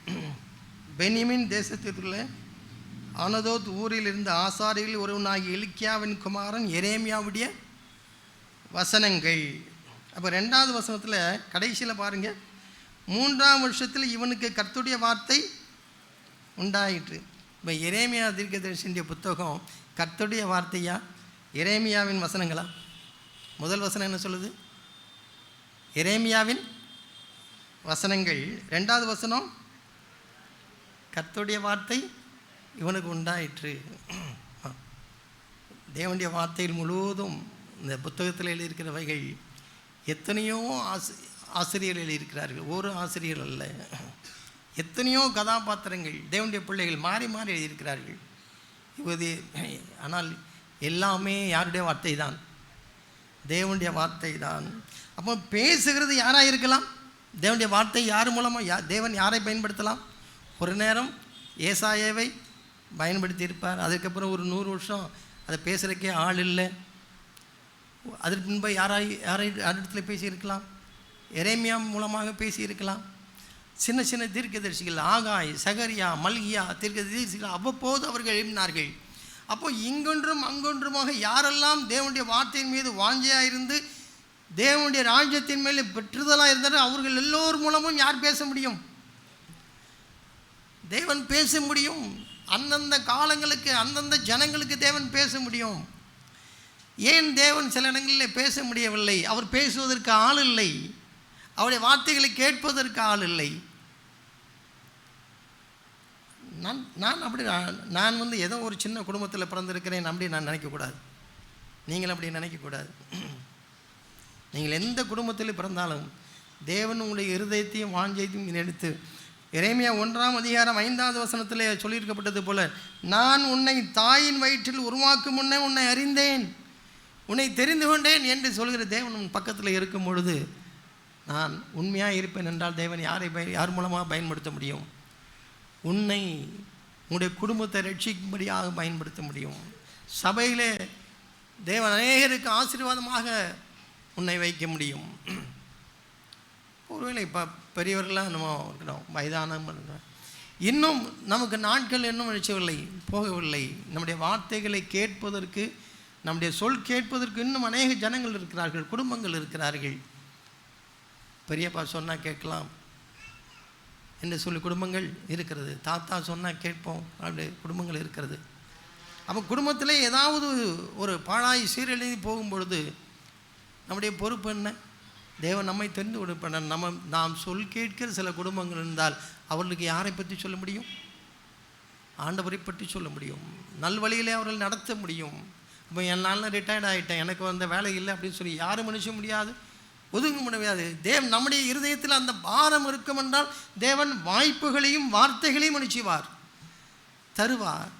பென்யமீன் தேசத்திலுள்ள ஆனதோத் ஊரில் இருந்த ஆசாரியில் ஒருவனாகிய எலிக்கியாவின் குமாரன் எரேமியாவுடைய வசனங்கள். அப்போ 2வது வசனத்தில் கடைசியில் பாருங்கள், 3ஆம் வருஷத்தில் இவனுக்கு கர்த்தருடைய வார்த்தை உண்டாயிற்று. இப்போ எரேமியா தீர்க்கதரிசியுடைய புத்தகம் கர்த்தருடைய வார்த்தையா, எரேமியாவின் வசனங்களா? முதல் வசனம் என்ன சொல்லுது? எரேமியாவின் வசனங்கள். 2வது வசனம் கர்த்தருடைய வார்த்தை இவனுக்கு உண்டாயிற்று. தேவனுடைய வார்த்தையில் முழுவதும் இந்த புத்தகத்தில் எழுதியிருக்கிறவைகள் எத்தனையோ ஆசிரியர்கள் எழுதியிருக்கிறார்கள். ஒரு ஆசிரியர் அல்ல, எத்தனையோ கதாபாத்திரங்கள் தேவனுடைய பிள்ளைகள் மாறி மாறி எழுதியிருக்கிறார்கள். இது ஆனால் எல்லாமே யாருடைய வார்த்தை தான்? தேவனுடைய வார்த்தை தான். அப்போ பேசுகிறது யாராக இருக்கலாம்? தேவனுடைய வார்த்தை யார் மூலமாக தேவன் யாரை பயன்படுத்தலாம்? ஒரு நேரம் ஏசாயாவை பயன்படுத்தி இருப்பார். அதுக்கப்புறம் ஒரு 100 வருஷம் அதை பேசுகிறக்கே ஆள் இல்லை. அதற்கு முன்பு யாரிடத்துல பேசியிருக்கலாம்? எரேமியா மூலமாக பேசியிருக்கலாம். சின்ன சின்ன தீர்க்கதரிசிகள் ஆகாய், சகரியா, மல்கியா தீர்க்கதரிசிகள் அவ்வப்போது அவர்கள் எழுப்பினார்கள். அப்போ இங்கொன்றும் அங்கொன்றுமாக யாரெல்லாம் தேவனுடைய வார்த்தையின் மீது வாஞ்சையாக இருந்து தேவனுடைய ராஜ்யத்தின் மேலே பெற்றுதலாக இருந்தாலும் அவர்கள் எல்லோர் மூலமும் யார் பேச முடியும்? தேவன் பேச முடியும். அந்தந்த காலங்களுக்கு அந்தந்த ஜனங்களுக்கு தேவன் பேச முடியும். ஏன் தேவன் சில இடங்களில் பேச முடியவில்லை? அவர் பேசுவதற்கு ஆள் இல்லை, அவருடைய வார்த்தைகளை கேட்பதற்கு ஆள் இல்லை. நான் ஏதோ ஒரு சின்ன குடும்பத்தில் பிறந்திருக்கிறேன் அப்படி நான் நினைக்கக்கூடாது. நீங்கள் அப்படி நினைக்கக்கூடாது. நீங்கள் எந்த குடும்பத்தில் பிறந்தாலும் தேவன் உங்களுடைய இருதயத்தையும் வாஞ்சையத்தையும் எடுத்து எரேமியா 1:5 சொல்லியிருக்கப்பட்டது போல, நான் உன்னை தாயின் வயிற்றில் உருவாக்கும் முன்னே உன்னை அறிந்தேன், உன்னை தெரிந்து கொண்டேன் என்று சொல்கிற தேவன் உன் பக்கத்தில் இருக்கும் பொழுது நான் உண்மையாக இருப்பேன் என்றால் தேவன் யார் மூலமாக பயன்படுத்த முடியும்? உன்னை, உன்னுடைய குடும்பத்தை ரட்சிக்கும்படியாக பயன்படுத்த முடியும். சபையிலே தேவன் அநேகருக்கு ஆசீர்வாதமாக உன்னை வைக்க முடியும். ஒருவேளை இப்போ பெரியவர்களாக நம்ம இருக்கணும், வயதானம் இன்னும் நமக்கு நாட்கள் இன்னும் நினைச்சவில்லை, போகவில்லை. நம்முடைய வார்த்தைகளை கேட்பதற்கு, நம்முடைய சொல் கேட்பதற்கு இன்னும் அநேக ஜனங்கள் இருக்கிறார்கள், குடும்பங்கள் இருக்கிறார்கள். பெரியப்பா சொன்னால் கேட்கலாம் என்று சொல்லி குடும்பங்கள் இருக்கிறது. தாத்தா சொன்னால் கேட்போம் அப்படி குடும்பங்கள் இருக்கிறது. அப்போ குடும்பத்தில் ஏதாவது ஒரு பாழாய் சீரழிந்து போகும்பொழுது நம்முடைய பொறுப்பு என்ன? தேவன் நம்மை தெரிந்து கொடுப்ப நாம் சொல் கேட்கிற சில குடும்பங்கள் இருந்தால் அவர்களுக்கு யாரை பற்றி சொல்ல முடியும்? ஆண்டவரை பற்றி சொல்ல முடியும், நல்வழியிலே அவர்கள் நடத்த முடியும். இப்போ என்னால் ரிட்டையர்ட் ஆகிட்டேன், எனக்கு வந்த வேலை இல்லை அப்படின்னு சொல்லி யாரும் மனுஷ முடியாது, ஒதுங்க முடியாது. நம்முடைய இருதயத்தில் அந்த பாரம் இருக்கும் என்றால் தேவன் வாய்ப்புகளையும் வார்த்தைகளையும் அனுப்பிச்சுவார், தருவார்.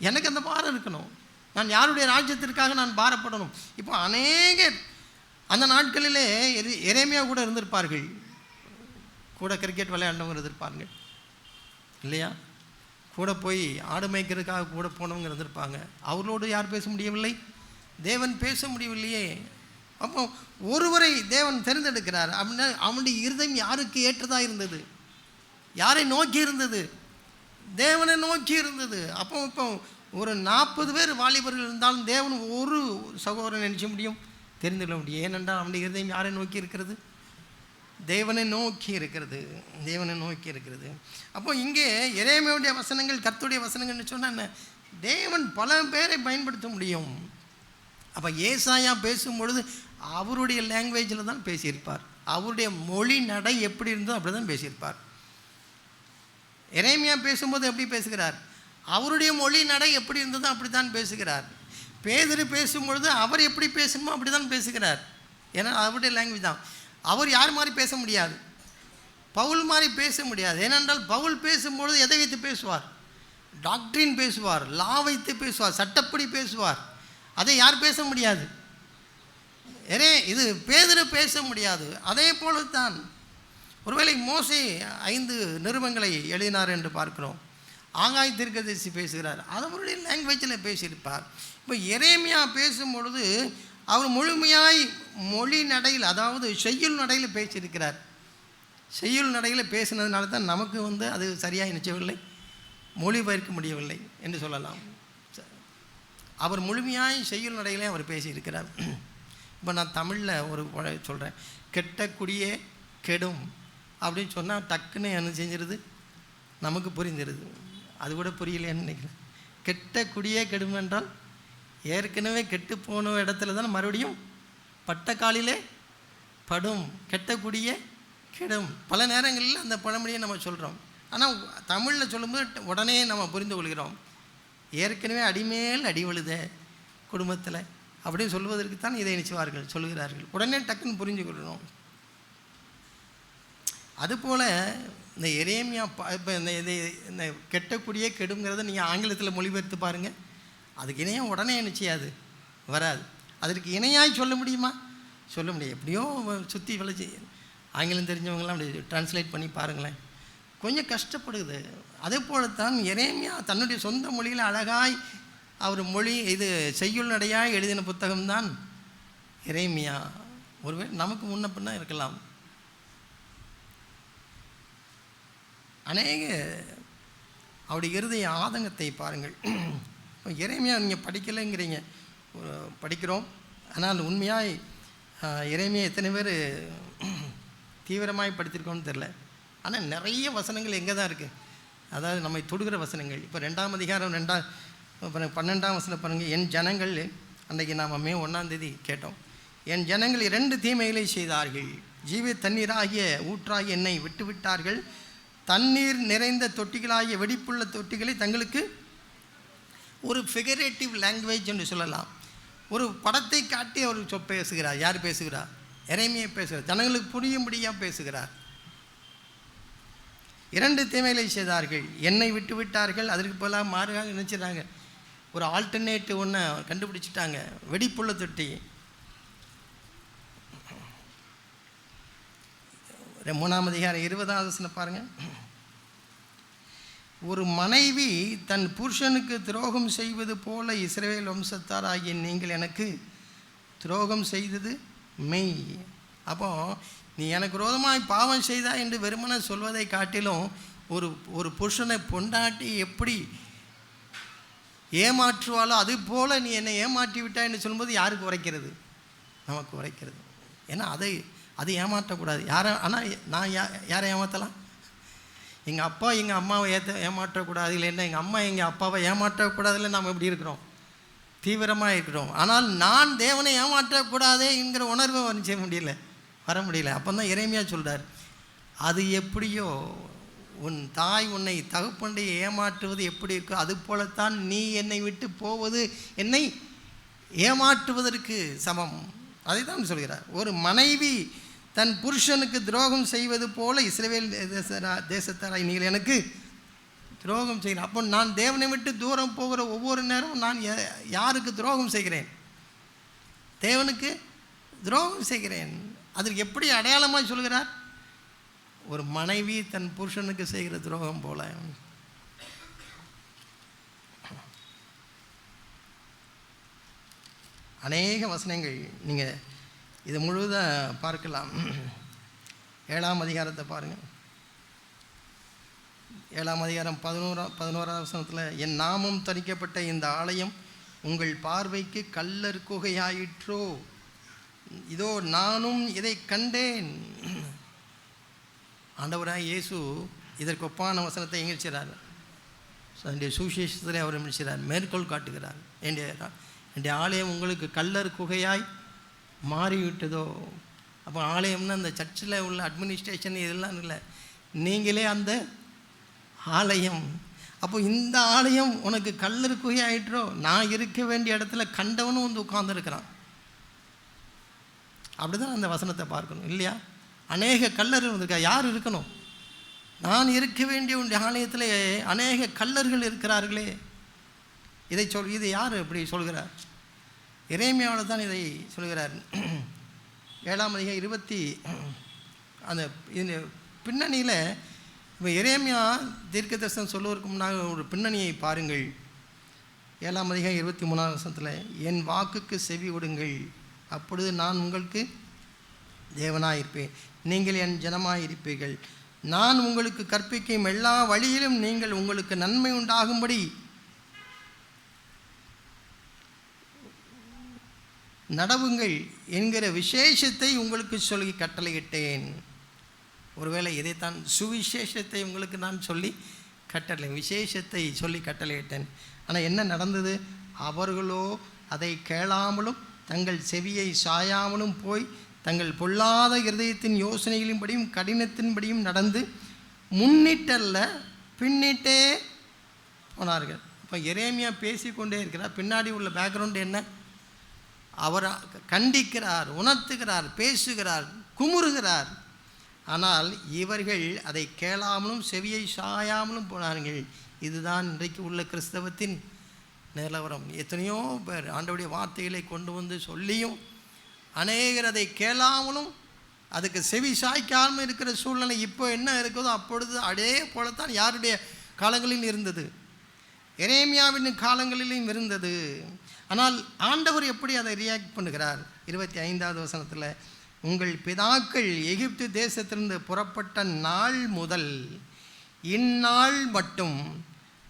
எனக்கு அந்த பாரம் இருக்கணும், நான் யாருடைய ராஜ்யத்திற்காக நான் பாரப்படணும். இப்போ அநேக அந்த நாட்களிலே எரேமியா கூட இருந்திருப்பார்கள், கூட கிரிக்கெட் விளையாண்டவங்க இருந்திருப்பாங்க இல்லையா, கூட போய் ஆடு மேய்க்கிறதுக்காக கூட போனவங்க இருந்திருப்பாங்க. அவர்களோடு யார் பேச முடியவில்லை? தேவன் பேச முடியவில்லையே. அப்போ ஒருவரை தேவன் தேர்ந்தெடுக்கிறார் அப்படின்னா அவனுடைய இருதயம் யாருக்கு ஏற்றதாக இருந்தது? யாரை நோக்கி இருந்தது? தேவனை நோக்கி இருந்தது. அப்போ இப்போ ஒரு 40 பேர் வாலிபர்கள் இருந்தாலும் தேவன் ஒரு சகோதரன் நினைச்ச முடியும், தெரிந்து கொள்ள முடியும். ஏனென்றால் அவனுடைய இருதயம் யாரை நோக்கி இருக்கிறது? தேவனை நோக்கி இருக்கிறது, தேவனை நோக்கி இருக்கிறது. அப்போ இங்கே எரேமியாவுடைய வசனங்கள் கர்த்தருடைய வசனங்கள்னு சொன்னால் தேவன் பல பேரை பயன்படுத்த முடியும். அப்போ ஏசாயா பேசும்பொழுது அவருடைய லாங்குவேஜில் தான் பேசியிருப்பார், அவருடைய மொழி நடை எப்படி இருந்தோ அப்படி தான் பேசியிருப்பார். எரேமியா பேசும்போது எப்படி பேசுகிறார்? அவருடைய மொழி நடை எப்படி இருந்ததோ அப்படி தான் பேசுகிறார். பேதுரு பேசும்பொழுது அவர் எப்படி பேசணுமோ அப்படி தான் பேசுகிறார். ஏன்னா அவருடைய லாங்குவேஜ் தான். அவர் யார் மாதிரி பேச முடியாது, பவுல் மாதிரி பேச முடியாது. ஏனென்றால் பவுல் பேசும்பொழுது எதை வைத்து பேசுவார்? டாக்டரின் பேசுவார், லா வைத்து பேசுவார், சட்டப்படி பேசுவார். அதை யார் பேச முடியாது? இது பேதுரு பேச முடியாது. அதே போல தான் ஒருவேளை மோசே 5 நிருபங்களை எழுதினார் என்று பார்க்கிறோம். ஆகாய் தீர்க்கதரிசி பேசுகிறார், அவருடைய லாங்குவேஜில் பேசியிருப்பார். இப்போ எரேமியா பேசும்பொழுது அவர் முழுமையாய் மொழி நடையில், அதாவது செய்யுள் நடையில் பேசியிருக்கிறார். செய்யுள் நடையில் பேசினதுனால தான் நமக்கு அது சரியாக நிச்சயவில்லை, மொழிபெயர்க்க முடியவில்லை என்று சொல்லலாம். அவர் முழுமையாய் செய்யுள் நடையிலே அவர் பேசியிருக்கிறார். இப்போ நான் தமிழில் ஒரு சொல்கிறேன், கெட்ட குடியே கெடும் அப்படின்னு சொன்னால் டக்குன்னு என்ன செஞ்சிருது, நமக்கு புரிஞ்சிருது. அது கூட புரியலைன்னு நினைக்கிறேன். கெட்ட குடியே கெடும் என்றால் ஏற்கனவே கெட்டு போன இடத்துல தான் மறுபடியும் பட்ட காலிலே படும். கெட்ட குடியே கெடும். பல நேரங்களில் அந்த பழமொழியை நம்ம சொல்கிறோம். ஆனால் தமிழில் சொல்லும்போது உடனே நம்ம புரிந்து கொள்கிறோம், ஏற்கனவே அடிமேல் அடி விழுத குடும்பத்தில் அப்படின்னு சொல்வதற்கு தான் இதை நினைச்சுவார்கள், சொல்கிறார்கள். உடனே டக்குன்னு புரிஞ்சு கொள்ளணும். அதுபோல் இந்த எரேமியா இப்போ இந்த கெட்டக்குடியே கெடுங்கிறத நீங்கள் ஆங்கிலத்தில் மொழிபெயர்த்து பாருங்கள், அதுக்கு இணையாக உடனே நிச்சயாது வராது. அதற்கு இணையாய் சொல்ல முடியுமா? சொல்ல முடியும். எப்படியோ சுற்றி விளைச்சி ஆங்கிலம் தெரிஞ்சவங்களாம் அப்படி டிரான்ஸ்லேட் பண்ணி பாருங்களேன், கொஞ்சம் கஷ்டப்படுது. அதே போலத்தான் எரேமியா தன்னுடைய சொந்த மொழியில் அழகாய் அவர் இது செய்யுள் நடையாய் எழுதின புத்தகம்தான் எரேமியா. ஒருவேளை நமக்கு முன்ன பின்னா இருக்கலாம். அநேக அவருடைய இருதய ஆதங்கத்தை பாருங்கள். எரேமியா நீங்கள் படிக்கலைங்கிறீங்க, படிக்கிறோம். ஆனால் உண்மையாய் எரேமியா எத்தனை பேர் தீவிரமாய் படித்திருக்கோன்னு தெரில. ஆனால் நிறைய வசனங்கள் எங்கே தான் இருக்குது, அதாவது நம்மை தொடுகிற வசனங்கள். இப்போ 2ஆம் அதிகாரம் 12ஆம் வசனம் பாருங்கள். என் ஜனங்கள், அன்றைக்கி நாம் மே 1ஆம் தேதி கேட்டோம், என் ஜனங்கள் 2 தீமைகளை செய்தார்கள், ஜீவ தண்ணீராகிய ஊற்றாகிய என்னை விட்டுவிட்டார்கள், தண்ணீர் நிறைந்த தொட்டிகளாகிய வெடிப்புள்ள தொட்டிகளை தங்களுக்கு, ஒரு ஃபிகரேட்டிவ் லாங்குவேஜ் என்று சொல்லலாம், ஒரு படத்தை காட்டி அவர் பேசுகிறார். யார் பேசுகிறார்? எரேமியா பேசுகிறார். ஜனங்களுக்கு புரியும்படியாக பேசுகிறார். 2 தீமைகளை செய்தார்கள். என்னை விட்டு விட்டார்கள், அதற்கு பதிலாக மாறுகாக நினச்சிட்டாங்க. ஒரு ஆல்டர்னேட்டிவ் ஒன்று கண்டுபிடிச்சிட்டாங்க, வெடிப்புள்ள தொட்டி. 3ஆம் அதிகாரம் 20ஆவது வசனம் பாருங்கள். ஒரு மனைவி தன் புருஷனுக்கு துரோகம் செய்வது போல இஸ்ரவேல் வம்சத்தார் ஆகிய நீங்கள் எனக்கு துரோகம் செய்தது மெய். அப்போ நீ எனக்கு விரோதமாய் பாவம் செய்தா என்று வெறுமனை சொல்வதை காட்டிலும் ஒரு புருஷனை பொண்டாட்டி எப்படி ஏமாற்றுவாளோ அது போல் நீ என்னை ஏமாற்றி விட்டாய் என்று சொல்லும்போது யாருக்கு உரைக்கிறது? நமக்கு உரைக்கிறது. ஏன்னா அது ஏமாற்றக்கூடாது. ஆனால் நான் யாரை ஏமாற்றலாம்? எங்கள் அப்பா எங்கள் அம்மாவை ஏமாற்றக்கூடாது, இல்லைன்னா எங்கள் அம்மா எங்கள் அப்பாவை ஏமாற்றக்கூடாதுல நாம் எப்படி இருக்கிறோம்? தீவிரமாக இருக்கிறோம். ஆனால் நான் தேவனை ஏமாற்றக்கூடாதே என்கிற உணர்வை வர முடியல. அப்போ தான் எரேமியா சொல்கிறார், அது எப்படியோ உன் தாய் உன்னை தகப்பனை ஏமாற்றுவது எப்படி இருக்கோ அது போலத்தான் நீ என்னை விட்டு போவது என்னை ஏமாற்றுவதற்கு சமம். அதை தான் சொல்கிறார். ஒரு மனைவி தன் புருஷனுக்கு துரோகம் செய்வது போல இஸ்ரவேல் தேசத்தாராய் நீங்கள் எனக்கு துரோகம் செய்கிறேன். அப்போ நான் தேவனை விட்டு தூரம் போகிற ஒவ்வொரு நேரமும் நான் யாருக்கு துரோகம் செய்கிறேன்? தேவனுக்கு துரோகம் செய்கிறேன். அதற்கு எப்படி அடையாளமாக சொல்கிறார்? ஒரு மனைவி தன் புருஷனுக்கு செய்கிற துரோகம் போல. அநேக வசனங்கள் நீங்கள் இது முழுவதும் பார்க்கலாம். 7ஆம் அதிகாரத்தை பாருங்கள். 7ஆம் அதிகாரம் 11ஆவது வசனத்தில், என் நாமம் தரிக்கப்பட்ட இந்த ஆலயம் உங்கள் பார்வைக்கு கல்லர் குகையாயிற்றோ, இதோ நானும் இதை கண்டேன். ஆண்டவராய் இயேசு இதற்கு ஒப்பான வசனத்தை எங்கே செய்கிறார்? என்னுடைய சுவிசேஷத்தில் அவர் செய்கிறார், மேற்கோள் காட்டுகிறார். என்னுடைய ஆலயம் உங்களுக்கு கல்லர் குகையாய் மாறிவிட்டதோ. அப்போ ஆலயம்னா அந்த சர்ச்சில் உள்ள அட்மினிஸ்ட்ரேஷன் இதெல்லாம் இல்லை, நீங்களே அந்த ஆலயம். அப்போ இந்த ஆலயம் உனக்கு கல்லர் குகையாயிற்றோ, நான் இருக்க வேண்டிய இடத்துல கண்டவனும் வந்து உட்கார்ந்துருக்கிறான். அப்படி தான் அந்த வசனத்தை பார்க்கணும், இல்லையா? அநேக கல்லர்கள் வந்திருக்கா. யார் இருக்கணும்? நான் இருக்க வேண்டிய உடைய ஆலயத்தில் அநேக கல்லர்கள் இருக்கிறார்களே. இது யார் இப்படி சொல்கிறார்? எரேமியாவில் தான் இதை சொல்கிறார். 7ஆம் அதிகாரம் 20 அந்த பின்னணியில் இப்போ எரேமியா தீர்க்க தரிசனம் சொல்லுவதற்கு முன்னாக ஒரு பின்னணியை பாருங்கள். 7ஆம் அதிகாரம் 23ஆம் வசனத்தில், என் வாக்குக்கு செவி கொடுங்கள், அப்பொழுது நான் உங்களுக்கு தேவனாயிருப்பேன், நீங்கள் என் ஜனமாயிருப்பீர்கள். நான் உங்களுக்கு கற்பிக்கும் எல்லா வழியிலும் நீங்கள் உங்களுக்கு நன்மை உண்டாகும்படி நடவுங்கள் என்கிற விசேஷத்தை உங்களுக்கு சொல்லி கட்டளையிட்டேன். ஒருவேளை இதைத்தான் சுவிசேஷத்தை உங்களுக்கு நான் சொல்லி விசேஷத்தை சொல்லி கட்டளையிட்டேன். ஆனால் என்ன நடந்தது? அவர்களோ அதை கேளாமலும் தங்கள் செவியை சாயாமலும் போய் தங்கள் பொல்லாத இருதயத்தின் யோசனைகளின்படியும் கடினத்தின்படியும் நடந்து முன்னிட்டல்ல பின்னிட்டே போனார்கள். இப்போ எரேமியா பேசிக்கொண்டே இருக்கிறார். பின்னாடி உள்ள பேக்ரவுண்டு என்ன? அவர் கண்டிக்கிறார், உணர்த்துகிறார், பேசுகிறார், குமுறுகிறார். ஆனால் இவர்கள் அதை கேளாமலும் செவியை சாயாமலும் போனார்கள். இதுதான் இன்றைக்கு உள்ள கிறிஸ்தவத்தின் நிலவரம். எத்தனையோ பேர் ஆண்டவருடைய வார்த்தைகளை கொண்டு வந்து சொல்லியும் அநேகர் அதை கேளாமலும் அதுக்கு செவி சாய்க்காமல் இருக்கிற சூழ்நிலை இப்போ என்ன இருக்குதோ அப்பொழுது அதே போலத்தான் யாருடைய காலங்களில் இருந்தது? எரேமியாவின் காலங்களிலும் இருந்தது. ஆனால் ஆண்டவர் எப்படி அதை ரியாக்ட் பண்ணுகிறார்? 25ஆவது வசனத்தில், உங்கள் பிதாக்கள் எகிப்து தேசத்திலிருந்து புறப்பட்ட நாள் முதல் இந்நாள் மட்டும்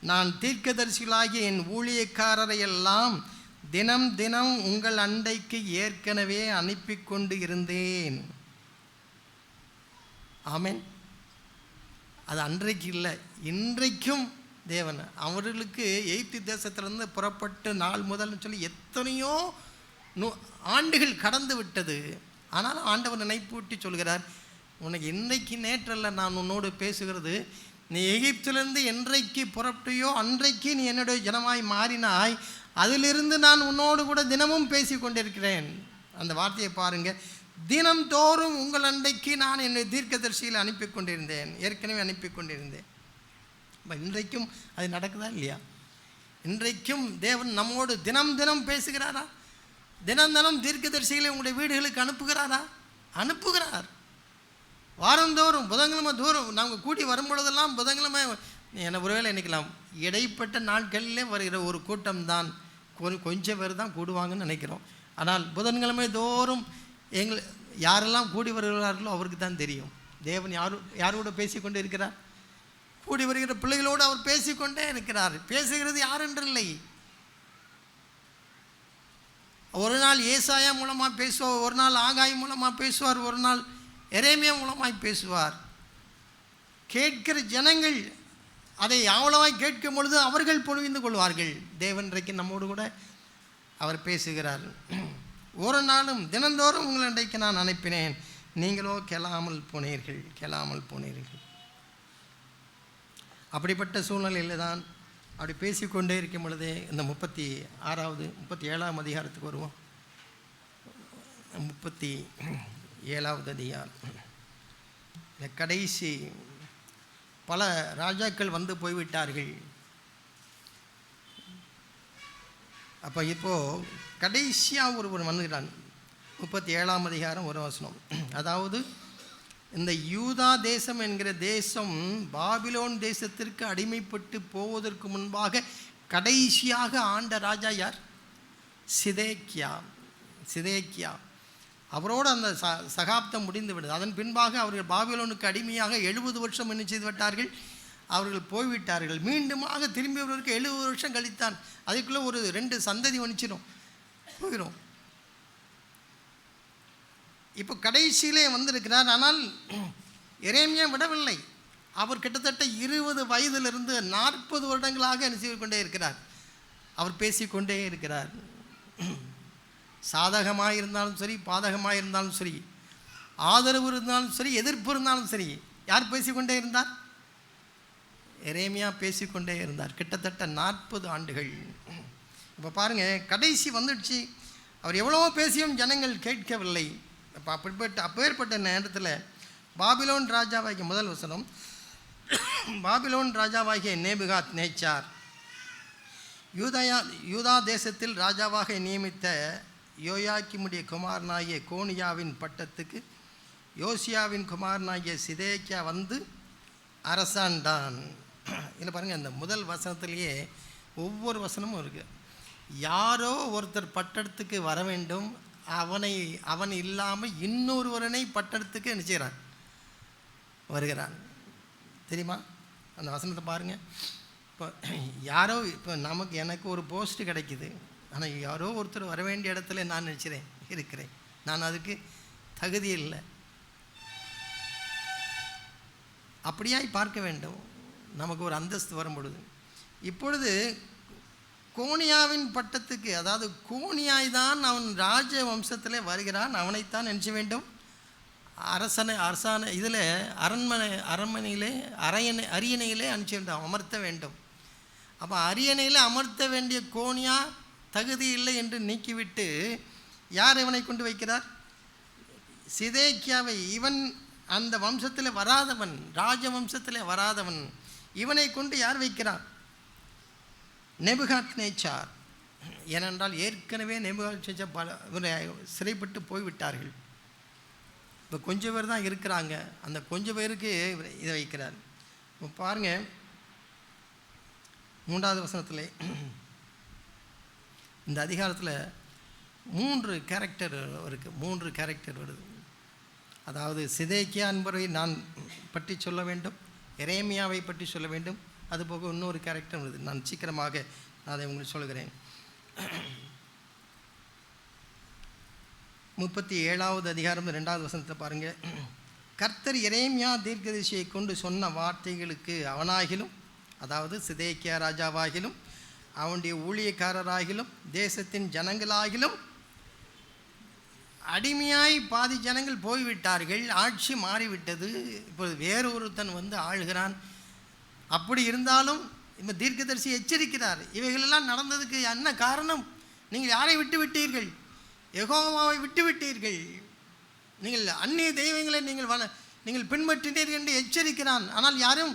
நான் தீர்க்கதரிசிகளாகிய என் ஊழியக்காரரையெல்லாம் தினம் தினம் உங்கள் அண்டைக்கு ஏற்கனவே அனுப்பி கொண்டு இருந்தேன். ஆமென். அது அன்றைக்கு இல்லை, இன்றைக்கும் தேவன் அவர்களுக்கு எகிப்து தேசத்திலிருந்து புறப்பட்டு நாள் முதல்னு சொல்லி எத்தனையோ ஆண்டுகள் கடந்து விட்டது. ஆனாலும் ஆண்டவர் நினைப்பூட்டி சொல்கிறார், உனக்கு இன்றைக்கு நேற்றல்ல நான் உன்னோடு பேசுகிறது, நீ எகிப்திலிருந்து என்றைக்கு புறப்பட்டியோ அன்றைக்கு நீ என்னுடைய ஜனமாய் மாறினாய், அதிலிருந்து நான் உன்னோடு கூட தினமும் பேசி கொண்டிருக்கிறேன். அந்த வார்த்தையை பாருங்கள். தினம்தோறும் உங்கள் அண்டைக்கு நான் என்னை தீர்க்கதரிசியில் அனுப்பி கொண்டிருந்தேன், ஏற்கனவே அனுப்பி கொண்டிருந்தேன். இன்றைக்கும் அது நடக்குதா இல்லையா? இன்றைக்கும் தேவன் நம்மோடு தினம் தினம் பேசுகிறாரா? தினம் தினம் தீர்க்கதரிசிகளை உங்களுடைய வீடுகளுக்கு அனுப்புகிறாரா? அனுப்புகிறார். வாரந்தோறும் புதன்கிழமை தூரம் நாங்கள் கூடி வரும்பொழுதெல்லாம் புதன்கிழமை என ஒருவேளை நினைக்கலாம், இடைப்பட்ட நாட்களிலே வருகிற ஒரு கூட்டம்தான், கொஞ்சம் பேர் தான் கூடுவாங்கன்னு நினைக்கிறோம். ஆனால் புதன்கிழமை தோறும் யாரெல்லாம் கூடி வருகிறார்களோ அவருக்கு தான் தெரியும். தேவன் யாரோட பேசிக்கொண்டு இருக்கிறார்? கூடி வருகிற பிள்ளைகளோடு அவர் பேசிக்கொண்டே இருக்கிறார். பேசுகிறது யாரென்றில்லை. ஒரு நாள் ஏசாயா மூலமாக பேசுவார், ஒரு நாள் ஆகாய் மூலமாக பேசுவார், ஒரு நாள் எரேமியா மூலமாய் பேசுவார். கேட்கிற ஜனங்கள் அதை அவ்வளவாய் கேட்கும் பொழுது அவர்கள் பொழிந்து கொள்வார்கள். தேவன் இன்றைக்கு நம்மோடு கூட அவர் பேசுகிறார். ஒரு நாளும் தினந்தோறும் உங்களை இன்றைக்கு நான் அனுப்பினேன், நீங்களோ கெளாமல் போனீர்கள். அப்படிப்பட்ட சூழ்நிலையில் தான் அப்படி பேசிக்கொண்டே இருக்கும் பொழுதே இந்த 37ஆம் அதிகாரத்துக்கு வருவோம். 37வது அதிகாரம். இந்த கடைசி பல ராஜாக்கள் வந்து போய்விட்டார்கள். அப்போ இப்போது கடைசியாக ஒருவன் வந்துகிறான். 37ஆம் அதிகாரம் ஒரு வசனம். அதாவது இந்த யூதா தேசம் என்கிற தேசம் பாபிலோன் தேசத்திற்கு அடிமைப்பட்டு போவதற்கு முன்பாக கடைசியாக ஆண்ட ராஜா யார்? சிதேக்கியா. அவரோடு அந்த சகாப்தம் முடிந்து விடுது. அதன் பின்பாக அவர்கள் பாபிலோனுக்கு அடிமையாக 70 வருஷம் என்ன செய்து விட்டார்கள்? அவர்கள் போய்விட்டார்கள். மீண்டுமாக திரும்பி வருவதற்கு 70 வருஷம் கழித்தான். அதுக்குள்ளே ஒரு 2 சந்ததி போயிடும். இப்போ கடைசியிலே வந்திருக்கிறார். ஆனால் எரேமியா விடவில்லை. அவர் கிட்டத்தட்ட 20 வயதிலிருந்து 40 வருடங்களாக என்ன செய்து கொண்டே இருக்கிறார்? அவர் பேசிக்கொண்டே இருக்கிறார். சாதகமாக இருந்தாலும் சரி, பாதகமாக இருந்தாலும் சரி, ஆதரவு இருந்தாலும் சரி, எதிர்ப்பு இருந்தாலும் சரி, யார் பேசிக்கொண்டே இருந்தார்? எரேமியா பேசிக்கொண்டே இருந்தார். கிட்டத்தட்ட 40 ஆண்டுகள். இப்போ பாருங்கள், கடைசி வந்துடுச்சு. அவர் எவ்வளவோ பேசியும் ஜனங்கள் கேட்கவில்லை. அப்போ அப்பேற்பட்ட நேரத்தில் பாபிலோன் ராஜாவாகிய முதல் வசனம், பாபிலோன் ராஜாவாகிய நேபுகாத் நேச்சார் யூதா தேசத்தில் ராஜாவாக நியமித்த யோயாக்கிமுடைய குமாரனாகிய கோனியாவின் பட்டத்துக்கு யோசியாவின் குமாரனாகிய சிதேக்கியா வந்து அரசாண்டான். இல்லை பாருங்கள், அந்த முதல் வசனத்திலேயே ஒவ்வொரு வசனமும் இருக்குது. யாரோ ஒருத்தர் பட்டத்துக்கு வர வேண்டும், அவன் இல்லாமல் இன்னொருவரனை பட்டணத்துக்கு நினைச்சான் வருகிறான். தெரியுமா? அந்த வசனத்தை பாருங்கள். இப்போ யாரோ எனக்கு ஒரு போஸ்ட்டு கிடைக்குது, ஆனால் யாரோ ஒருத்தர் வர வேண்டிய இடத்துல நான் இருக்கிறேன். நான் அதுக்கு தகுதி இல்லை. அப்படியாய் பார்க்க வேண்டும். நமக்கு ஒரு அந்தஸ்து வரும் பொழுது. இப்பொழுது கோனியாவின் பட்டத்துக்கு, அதாவது கோனியாய் தான் அவன் ராஜ வம்சத்திலே வருகிறான். அவனைத்தான் நினைச்ச வேண்டும் அரசாணை இதில் அரண்மனையிலே அரியணையிலே அனுப்பிச்ச வேண்டும், அமர்த்த வேண்டும். அப்போ அரியணையில் அமர்த்த வேண்டிய கோனியா தகுதி இல்லை என்று நீக்கிவிட்டு யார் இவனை கொண்டு வைக்கிறார்? சிதேக்கியாவை. இவன் அந்த வம்சத்தில் வராதவன், ராஜ வம்சத்தில் வராதவன். இவனை கொண்டு யார் வைக்கிறான்? நேபுகாத் நேச்சார். ஏனென்றால் ஏற்கனவே நேபுகாத் நேச்சார் பல சிறைப்பட்டு போய்விட்டார்கள். இப்போ கொஞ்சம் பேர் தான் இருக்கிறாங்க. அந்த கொஞ்சம் பேருக்கு இதை வைக்கிறார். இப்போ பாருங்கள், 3வது வசனத்தில் இந்த அதிகாரத்தில் 3 கேரக்டர் இருக்குது. 3 கேரக்டர் வருது. அதாவது சிதேக்கியா என்பவரை நான் பற்றி சொல்ல வேண்டும், எரேமியாவை பற்றி சொல்ல வேண்டும், அதுபோக இன்னொரு கேரக்டர் வருது. நான் சீக்கிரமாக அதை உங்களுக்கு சொல்கிறேன். 37வது அதிகாரம் 2வது வசனத்தை பாருங்கள். கர்த்தர் எரேமியா தீர்க்கதரிசியை கொண்டு சொன்ன வார்த்தைகளுக்கு அவனாகிலும், அதாவது சிதேக்கியா ராஜாவாகிலும், அவனுடைய ஊழியக்காரராகிலும், தேசத்தின் ஜனங்களாகிலும் அடிமையாய் பாதி ஜனங்கள் போய்விட்டார்கள். ஆட்சி மாறிவிட்டது. இப்போது வேறு ஒருத்தன் வந்து ஆளுகிறான். அப்படி இருந்தாலும் இப்போ தீர்க்கதரிசி எச்சரிக்கிறார். இவைகளெல்லாம் நடந்ததுக்கு என்ன காரணம்? நீங்கள் யாரை விட்டு விட்டீர்கள்? யெகோவாவை விட்டு விட்டீர்கள். நீங்கள் அந்நிய தெய்வங்களை நீங்கள் பின்பற்றினீர்கள் என்று எச்சரிக்கிறான். ஆனால் யாரும்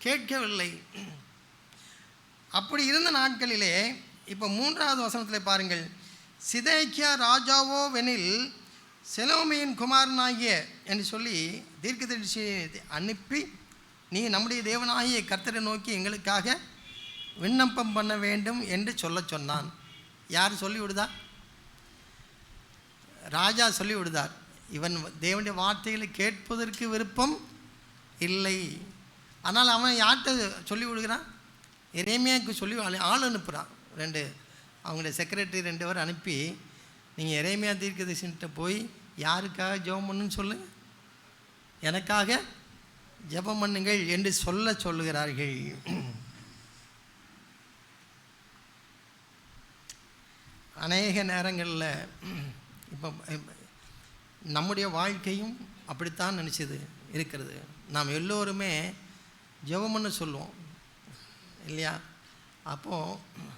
கேட்கவில்லை. அப்படி இருந்த நாட்களிலே இப்போ 3வது வசனத்தில் பாருங்கள். சிதேக்கியா ராஜாவோ வெனில் செலோமியின் குமாரனாகிய என்று சொல்லி தீர்க்கதரிசியை அனுப்பி, நீ நம்முடைய தேவனாகிய கர்த்தரை நோக்கி எங்களுக்காக விண்ணப்பம் பண்ண வேண்டும் என்று சொன்னான். யார் சொல்லி விடுதா? ராஜா சொல்லி விடுதார். இவன் தேவனுடைய வார்த்தைகளை கேட்பதற்கு விருப்பம் இல்லை. ஆனால் அவன் யார்கிட்ட சொல்லி விடுகிறான்? எரேமியாவுக்கு சொல்லி ஆள் அனுப்புகிறான். அவங்களுடைய செக்ரட்டரி 2 பேர் அனுப்பி, நீங்கள் எரேமியா தீர்க்கதரிசிகிட்ட போய் யாருக்காக ஜெபம் பண்ணுன்னு சொல்லுங்க, எனக்காக ஜெபம் பண்ணுங்கள் என்று சொல்லுகிறார்கள். அநேக நேரங்களில் இப்போ நம்முடைய வாழ்க்கையும் அப்படித்தான் நினச்சது இருக்கிறது. நாம் எல்லோருமே ஜெபம் பண்ண சொல்லுவோம் இல்லையா? அப்போது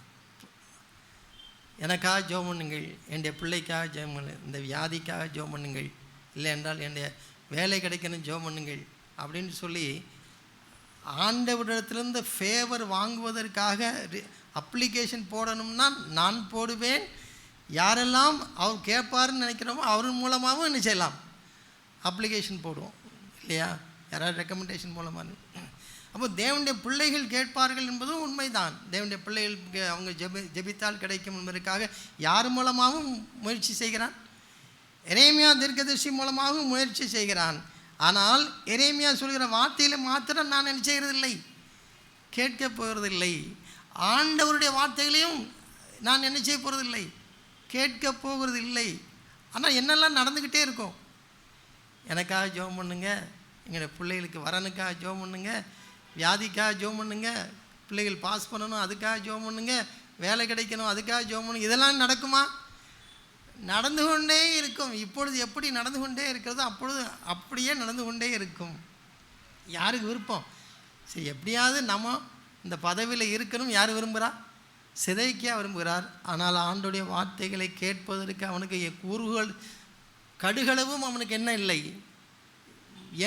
எனக்காக ஜெபம் பண்ணுங்கள், என்னுடைய பிள்ளைக்காக ஜெபம் பண்ணு, இந்த வியாதிக்காக ஜெபம் பண்ணுங்கள், இல்லை என்றால் என்னுடைய வேலை கிடைக்கணும் ஜெபம் பண்ணுங்கள் அப்படின்னு சொல்லி ஆண்டவரிடத்திலிருந்து ஃபேவர் வாங்குவதற்காக அப்ளிகேஷன் போடணும்னா நான் போடுவேன். யாரெல்லாம் அவர் கேட்பாருன்னு நினைக்கிறோமோ அவர் மூலமாகவும் என்ன செய்யலாம், அப்ளிகேஷன் போடுவோம் இல்லையா? யாராவது ரெக்கமெண்டேஷன் மூலமாக. அப்போ தேவனுடைய பிள்ளைகள் கேட்பார்கள் என்பதும் உண்மைதான். தேவனுடைய பிள்ளைகளுக்கு அவங்க ஜெபித்தால் கிடைக்கும் என்பதற்காக யார் மூலமாகவும் முயற்சி செய்கிறான்? எரேமியா தீர்க்கதரிசி மூலமாகவும் முயற்சி செய்கிறான். ஆனால் எரேமியா சொல்கிற வார்த்தையில் மாத்திரம் நான் என்ன செய்கிறதில்லை, கேட்க போகிறதில்லை. ஆண்டவருடைய வார்த்தைகளையும் நான் என்ன செய்ய போகிறதில்லை, கேட்க போகிறது இல்லை. ஆனால் என்னெல்லாம் நடந்துக்கிட்டே இருக்கும். எனக்காக ஜெபம் பண்ணுங்க, எங்களுடைய பிள்ளைகளுக்கு வரனுக்காக ஜெபம் பண்ணுங்க, வியாதிக்காக ஜெபம் பண்ணுங்க, பிள்ளைகள் பாஸ் பண்ணணும் அதுக்காக ஜெபம் பண்ணுங்க, வேலை கிடைக்கணும் அதுக்காக ஜெபம் பண்ணுங்க. இதெல்லாம் நடக்குமா? நடந்து கொண்டே இருக்கும். இப்பொழுது எப்படி நடந்து கொண்டே இருக்கிறதோ அப்பொழுது அப்படியே நடந்து கொண்டே இருக்கும். யாருக்கு விருப்பம்? சரி, எப்படியாவது நம்ம இந்த பதவியில் இருக்கணும் யார் விரும்புகிறா? சிதைக்கியா விரும்புகிறார். ஆனால் ஆண்டுடைய வார்த்தைகளை கேட்பதற்கு அவனுக்கு கூறுகள் கடுகளவும் அவனுக்கு என்ன இல்லை,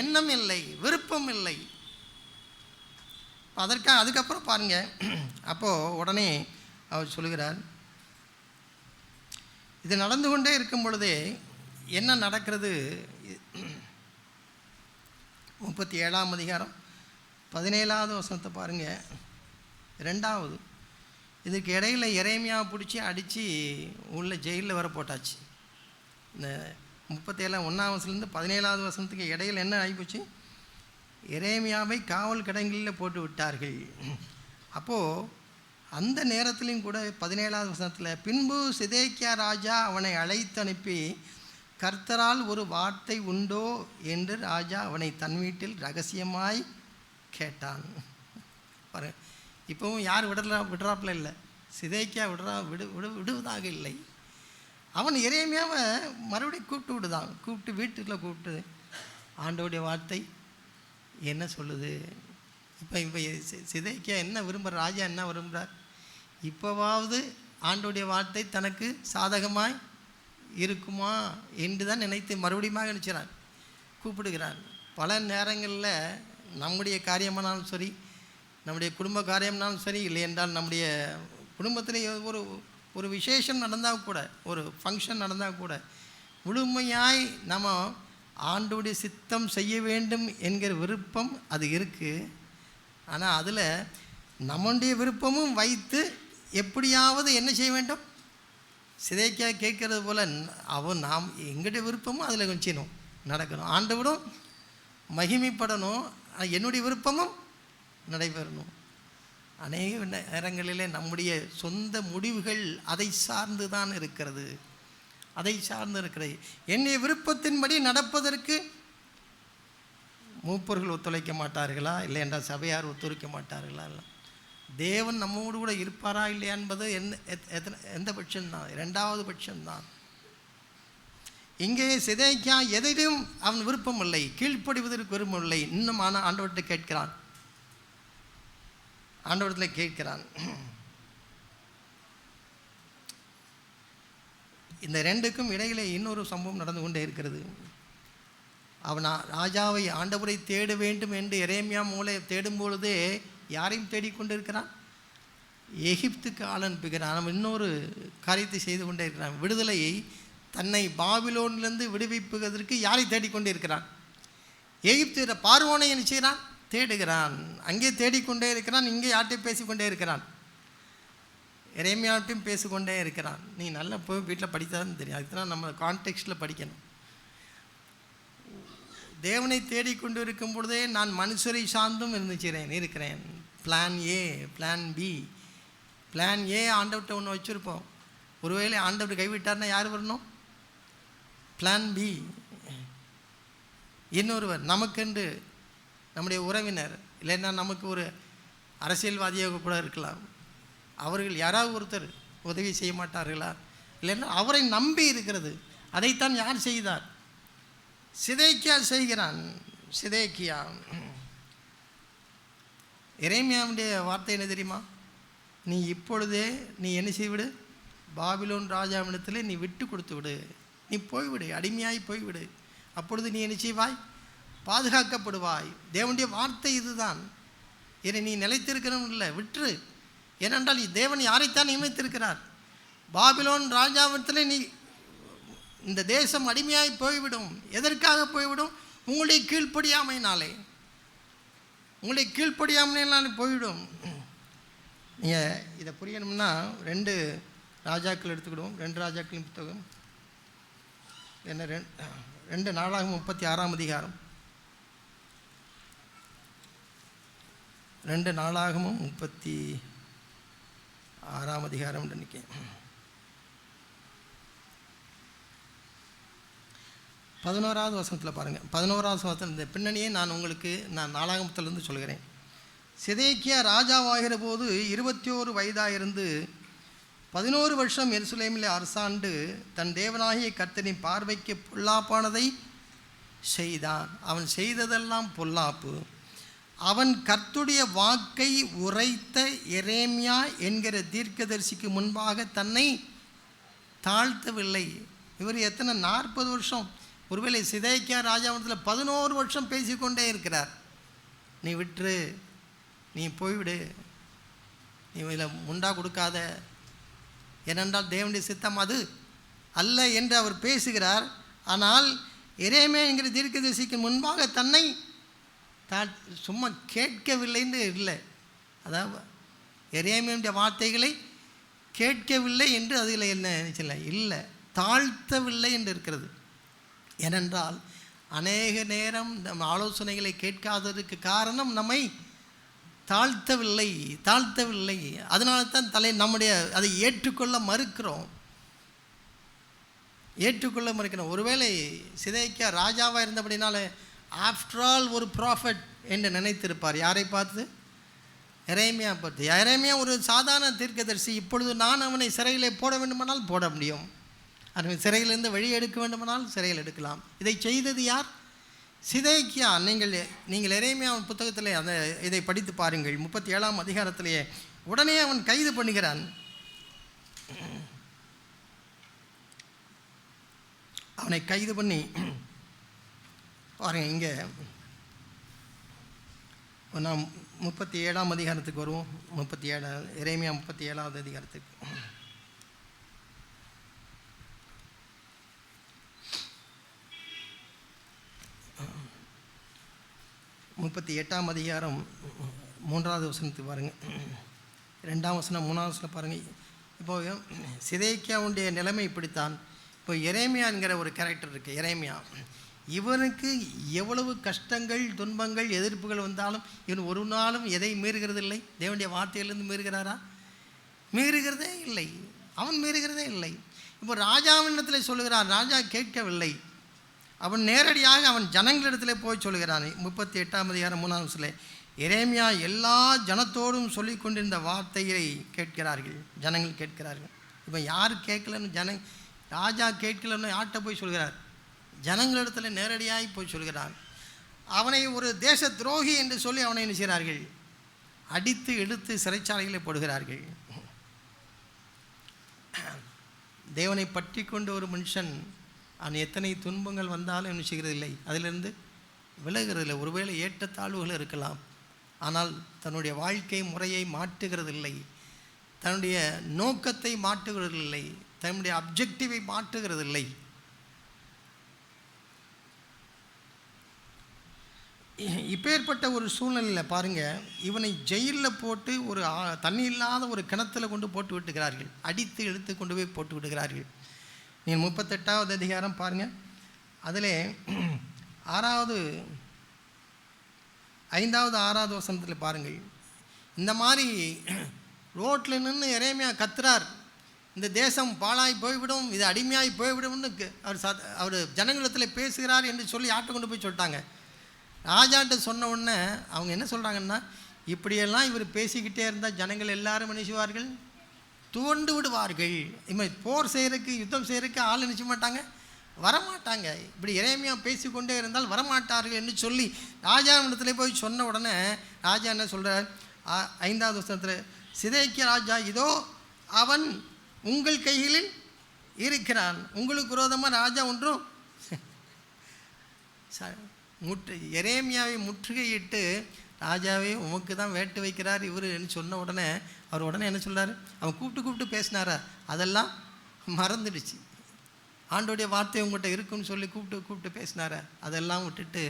எண்ணம் இல்லை, விருப்பம் இல்லை. அதுக்கப்புறம் பாருங்கள். அப்போது உடனே அவர் சொல்லுகிறார், இது நடந்து கொண்டே இருக்கும் பொழுதே என்ன நடக்கிறது? 37ஆம் அதிகாரம் 17வது வசனத்தை பாருங்கள். 2வது இதுக்கு இடையில் எரேமியாவை பிடிச்சி அடித்து உள்ள ஜெயிலில் வர போட்டாச்சு. இந்த 37 வசனத்துலேருந்து 17வது வசனத்துக்கு இடையில் என்ன ஆகிப்போச்சு? எரேமியாவை காவல் கிடங்கில் போட்டு விட்டார்கள். அப்போது அந்த நேரத்திலையும் கூட 17வது வசனத்தில், பின்பு சிதேக்கியா ராஜா அவனை அழைத்து அனுப்பி, கர்த்தரால் ஒரு வார்த்தை உண்டோ என்று ராஜா அவனை தன் வீட்டில் ரகசியமாய் கேட்டான். பாரு, இப்போவும் யார் விடுறாப்புல இல்லை, சிதேக்கியா விடுவதாக இல்லை. அவன் எரேமியாவை மறுபடியும் கூப்பிட்டு வீட்டில் கூப்பிட்டு ஆண்டவருடைய வார்த்தை என்ன சொல்லுது? இப்போ சிதேக்கியா என்ன விரும்புகிற, ராஜா என்ன விரும்புகிறார்? இப்போவாவது ஆண்டவருடைய வார்த்தை தனக்கு சாதகமாய் இருக்குமா என்று தான் நினைத்து மறுபடியும் நினைச்சான், கூப்பிடுகிறான். பல நேரங்களில் நம்முடைய காரியமானாலும் சரி, நம்முடைய குடும்ப காரியம்னாலும் சரி, இல்லை என்றால் நம்முடைய குடும்பத்தில் ஒரு விசேஷம் நடந்தால் கூட, ஒரு ஃபங்க்ஷன் நடந்தால் கூட, முழுமையாய் நம்ம ஆண்டவருடைய சித்தம் செய்ய வேண்டும் என்கிற விருப்பம் அது இருக்குது. ஆனால் அதில் நம்முடைய விருப்பமும் வைத்து எப்படியாவது என்ன செய்ய வேண்டும்? சிதைக்கா கேட்கறது போல் நாம் எங்களுடைய விருப்பமும் அதில் கொஞ்சம் நடக்கணும், ஆண்டவரும் மகிமைப்படணும், என்னுடைய விருப்பமும் நடைபெறணும். அநேக நேரங்களிலே நம்முடைய சொந்த முடிவுகள் அதை சார்ந்து தான் இருக்கிறது, அதை சார்ந்து இருக்கிறது. என்னுடைய விருப்பத்தின்படி நடப்பதற்கு மூப்பர்கள் ஒத்துழைக்க மாட்டார்களா? இல்லை என்றால் சபையார் ஒத்துழைக்க மாட்டார்களா? இல்லை, தேவன் நம்மோடு கூட இருப்பாரா இல்லையா என்பது எந்த பட்சம்தான், 2வது பட்சம்தான். இங்கே சிதைக்கா எதிலும் அவன் விருப்பம் இல்லை, கீழ்ப்படிவதற்கு விருப்பம் இல்லை. இன்னும் ஆண்டவர்கிட்ட கேட்கிறான், ஆண்டவரத்தில் கேட்கிறான். இந்த ரெண்டுக்கும் இடையிலே இன்னொரு சம்பவம் நடந்து கொண்டே இருக்கிறது. அவன் ராஜாவை ஆண்டவரை தேட வேண்டும் என்று எரேமியா மூலை தேடும் பொழுதே யாரையும் தேடிக்கொண்டிருக்கிறான்? எகிப்துக்கு ஆள் அனுப்புகிறான். அவன் இன்னொரு காரியத்தை செய்து கொண்டே இருக்கிறான். விடுதலையை தன்னை பாபிலோனிலிருந்து விடுவிப்பதற்கு யாரை தேடிக்கொண்டே இருக்கிறான்? எகிப்து பார்வோனை என்ன செய்கிறான்? தேடுகிறான். அங்கே தேடிக்கொண்டே இருக்கிறான். இங்கே யார்ட்டையும் பேசிக்கொண்டே இருக்கிறான். எரேமியாட்டையும் பேசிக்கொண்டே இருக்கிறான். நீ நல்லா போய் வீட்டில் படித்தாதான் தெரியும். அதுக்கு தான் நம்ம கான்டெக்ஸ்டில் படிக்கணும். தேவனை தேடிக்கொண்டு இருக்கும் பொழுதே நான் மனுஷரை சார்ந்தும் இருக்கிறேன். Plan A, plan B. Plan A ஆண்டவர்கிட்ட ஒன்று வச்சுருப்போம். ஒருவேளை ஆண்டவர் கைவிட்டார்னா யார் வரணும்? Plan B. இன்னொருவர் நமக்கென்று நம்முடைய உறவினர், இல்லைன்னா நமக்கு ஒரு அரசியல்வாதியாக கூட இருக்கலாம். அவர்கள் யாராவது ஒருத்தர் உதவி செய்ய மாட்டார்களா? இல்லைன்னா அவரை நம்பி இருக்கிறது. அதைத்தான் யார் செய்தார்? சிதேக்கியா செய்கிறான். சிதேக்கியா எரேமியாவுடைய வார்த்தை என்ன தெரியுமா? நீ இப்பொழுதே நீ என்ன செய்விடு? பாபிலோன் ராஜாவிடத்தில் நீ விட்டு கொடுத்து விடு. நீ போய்விடு, அடிமையாய் போய்விடு. அப்பொழுது நீ என்ன செய்வாய்? பாதுகாக்கப்படுவாய். தேவனுடைய வார்த்தை இதுதான். இதை நீ நிலைத்திருக்கிறவன் இல்லை, விட்டுரு. ஏனென்றால் தேவன் யாரைத்தான் நியமித்திருக்கிறார்? பாபிலோன் ராஜாவிடத்தில் நீ இந்த தேசம் அடிமையாய் போய்விடும். எதற்காக போய்விடும்? உங்களுடைய கீழ்ப்படியாமையினாலே. உங்களுடைய கீழ்ப்படியாமையினாலே போய்விடும். நீங்கள் இதை புரியணும்னா 2 ராஜாக்கள் எடுத்துக்கிடுவோம். 2 ராஜாக்களின் புத்தகம் என்ன 2 நாளாகமம் 36ஆம் அதிகாரம். 2 நாளாகமும் 36ஆம் அதிகாரம் நினைக்கிறேன். 11வது வசனத்தில் பாருங்கள். 11வது வசனத்தில் இந்த பின்னணியை நான் உங்களுக்கு நாளாகமத்திலிருந்து சொல்கிறேன். சிதேக்கியா ராஜாவாகிற போது 21 வயதாயிருந்து 11 வருஷம் எருசலேமில் அரசாண்டு தன் தேவனாகிய கர்த்தரின் பார்வைக்கு பொல்லாப்பானதை செய்தான். அவன் செய்ததெல்லாம் பொல்லாப்பு. அவன் கர்த்தருடைய வாக்கை உரைத்த எரேமியா என்கிற தீர்க்கதரிசிக்கு முன்பாக தன்னை தாழ்த்தவில்லை. இவர் எத்தனை 40 வருஷம், ஒருவேளை சிதேக்கியா ராஜாவிடத்தில் 11 வருஷம் பேசிக்கொண்டே இருக்கிறார். நீ விட்டுரு, நீ போய்விடு, நீ இதில் முண்டா கொடுக்காத, ஏனென்றால் தேவனுடைய சித்தம் அது அல்ல என்று அவர் பேசுகிறார். ஆனால் எரேமியா என்கிற தீர்க்கதரிசிக்கு முன்பாக தன்னை சும்மா கேட்கவில்லைன்னு இல்லை. அதாவது எரேமியாவுடைய வார்த்தைகளை கேட்கவில்லை என்று அதில் என்ன இல்லை, தாழ்த்தவில்லை என்று இருக்கிறது. ஏனென்றால் அநேக நேரம் நம் ஆலோசனைகளை கேட்காததற்கு காரணம் நம்மை தாழ்த்தவில்லை. அதனால தான் நம்முடைய அதை ஏற்றுக்கொள்ள மறுக்கிறோம். ஒருவேளை சிதேக்கியா ராஜாவாக இருந்தபடினால ஆஃப்டர் ஆல் ஒரு ப்ராஃபட் என்று நினைத்திருப்பார். யாரை பார்த்து? எரேமியா பார்த்து. எரேமியா ஒரு சாதாரண தீர்க்கதரிசி. இப்பொழுது நான் அவனை சிறையிலே போட வேண்டுமானால் போட முடியும், அவன் சிறையிலிருந்து வழி எடுக்க வேண்டுமானால் சிறையில் எடுக்கலாம். இதை செய்தது யார்? சிதேக்கியா. நீங்கள் எரேமியா புத்தகத்திலே இதை படித்து பாருங்கள். 37ஆம் அதிகாரத்திலேயே உடனே அவன் கைது பண்ணுகிறான். அவனை கைது பண்ணி பாருங்க. இங்கே நாம் 37ஆம் அதிகாரத்துக்கு வருவோம். 37 எரேமியா 37ஆவது அதிகாரத்துக்கு. 38ஆம் அதிகாரம் 3வது வசனத்துக்கு பாருங்கள். 2ஆம் வசனம் 3ஆம் வசனம் பாருங்கள். இப்போ சிதேக்கியாவுடைய நிலைமை இப்படித்தான். இப்போ எரேமியா என்கிற ஒரு கேரக்டர் இருக்குது. எரேமியா இவனுக்கு எவ்வளவு கஷ்டங்கள், துன்பங்கள், எதிர்ப்புகள் வந்தாலும் இவன் ஒரு நாளும் எதை மீறுகிறது இல்லை. தேவனுடைய வார்த்தையிலிருந்து மீறுகிறாரா? மீறுகிறதே இல்லை. அவன் மீறுகிறதே இல்லை. இப்போ ராஜாவினிடத்தில் சொல்லுகிறான். ராஜா கேட்கவில்லை. அவன் நேரடியாக அவன் ஜனங்களிடத்தில் போய் சொல்கிறான். 38ஆம் அதிகாரம் 3ஆம் வசனத்தில் எரேமியா எல்லா ஜனத்தோடும் சொல்லி கொண்டிருந்த வார்த்தையை கேட்கிறார்கள். ஜனங்கள் கேட்கிறார்கள். இப்போ யார் கேட்கலன்னு ராஜா கேட்கலன்னு யார்கிட்ட போய் சொல்கிறார்? ஜனங்களிடத்தில் நேரடியாக போய் சொல்கிறார். அவனை ஒரு தேச துரோகி என்று சொல்லி அவனை என்ன செய்கிறார்கள்? அடித்து எடுத்து சிறைச்சாலைகளை போடுகிறார்கள். தேவனை பற்றி கொண்ட ஒரு மனுஷன் அவன் எத்தனை துன்பங்கள் வந்தாலும் என்ன செய்கிறதில்லை, அதிலிருந்து விலகிறதில்லை. ஒருவேளை ஏற்றத்தாழ்வுகள் இருக்கலாம், ஆனால் தன்னுடைய வாழ்க்கை முறையை மாற்றுகிறதில்லை, தன்னுடைய நோக்கத்தை மாற்றுகிறதில்லை, தன்னுடைய அப்ஜெக்டிவை மாற்றுகிறதில்லை. இப்பேற்பட்ட ஒரு சூழ்நிலையில் பாருங்கள், இவனை ஜெயிலில் போட்டு ஒரு தண்ணி இல்லாத ஒரு கிணத்துல கொண்டு போட்டு விட்டுகிறார்கள், அடித்து இழுத்து கொண்டு போய் போட்டு விடுகிறார்கள். நீங்கள் 38வது அதிகாரம் பாருங்கள், அதில் 5வது 6வது வசனத்தில் பாருங்கள். இந்த மாதிரி ரோட்டில் நின்று எரேமியா கத்துறார், இந்த தேசம் பாழாய் போய்விடும், இது அடிமையாய் போய்விடும்னு அவர் ஜனங்களிடத்தில் பேசுகிறார் என்று சொல்லி யார்கிட்ட கொண்டு போய் சொல்லிட்டாங்க. ராஜாட்ட சொன்ன உடனே அவங்க என்ன சொல்கிறாங்கன்னா, இப்படியெல்லாம் இவர் பேசிக்கிட்டே இருந்தால் ஜனங்கள் எல்லாரும் நினைச்சுவார்கள், துவண்டு விடுவார்கள். இவன் போர் செய்கிறதுக்கு யுத்தம் செய்கிறதுக்கு ஆள் நினைச்ச மாட்டாங்க, வரமாட்டாங்க. இப்படி எரேமியா பேசிக்கொண்டே இருந்தால் வரமாட்டார்கள் என்று சொல்லி ராஜாவிடத்தில் போய் சொன்ன உடனே ராஜா என்ன சொல்கிறார், 5வது வசனத்தில், சிதேக்கியா ராஜா, இதோ அவன் உங்கள் கைகளில் இருக்கிறான், உங்களுக்கு விரோதமாக ராஜா ஒன்றும் எரேமியாவை முற்றுகையிட்டு, ராஜாவே உமக்கு தான் வேட்டு வைக்கிறார் இவருன்னு சொன்ன உடனே அவர் உடனே என்ன சொல்கிறார், அவன் கூப்பிட்டு பேசினாரா, அதெல்லாம் மறந்துடுச்சு. ஆண்டோடைய வார்த்தை உங்கள்கிட்ட இருக்குன்னு சொல்லி கூப்பிட்டு பேசினாரா, அதெல்லாம் விட்டுட்டு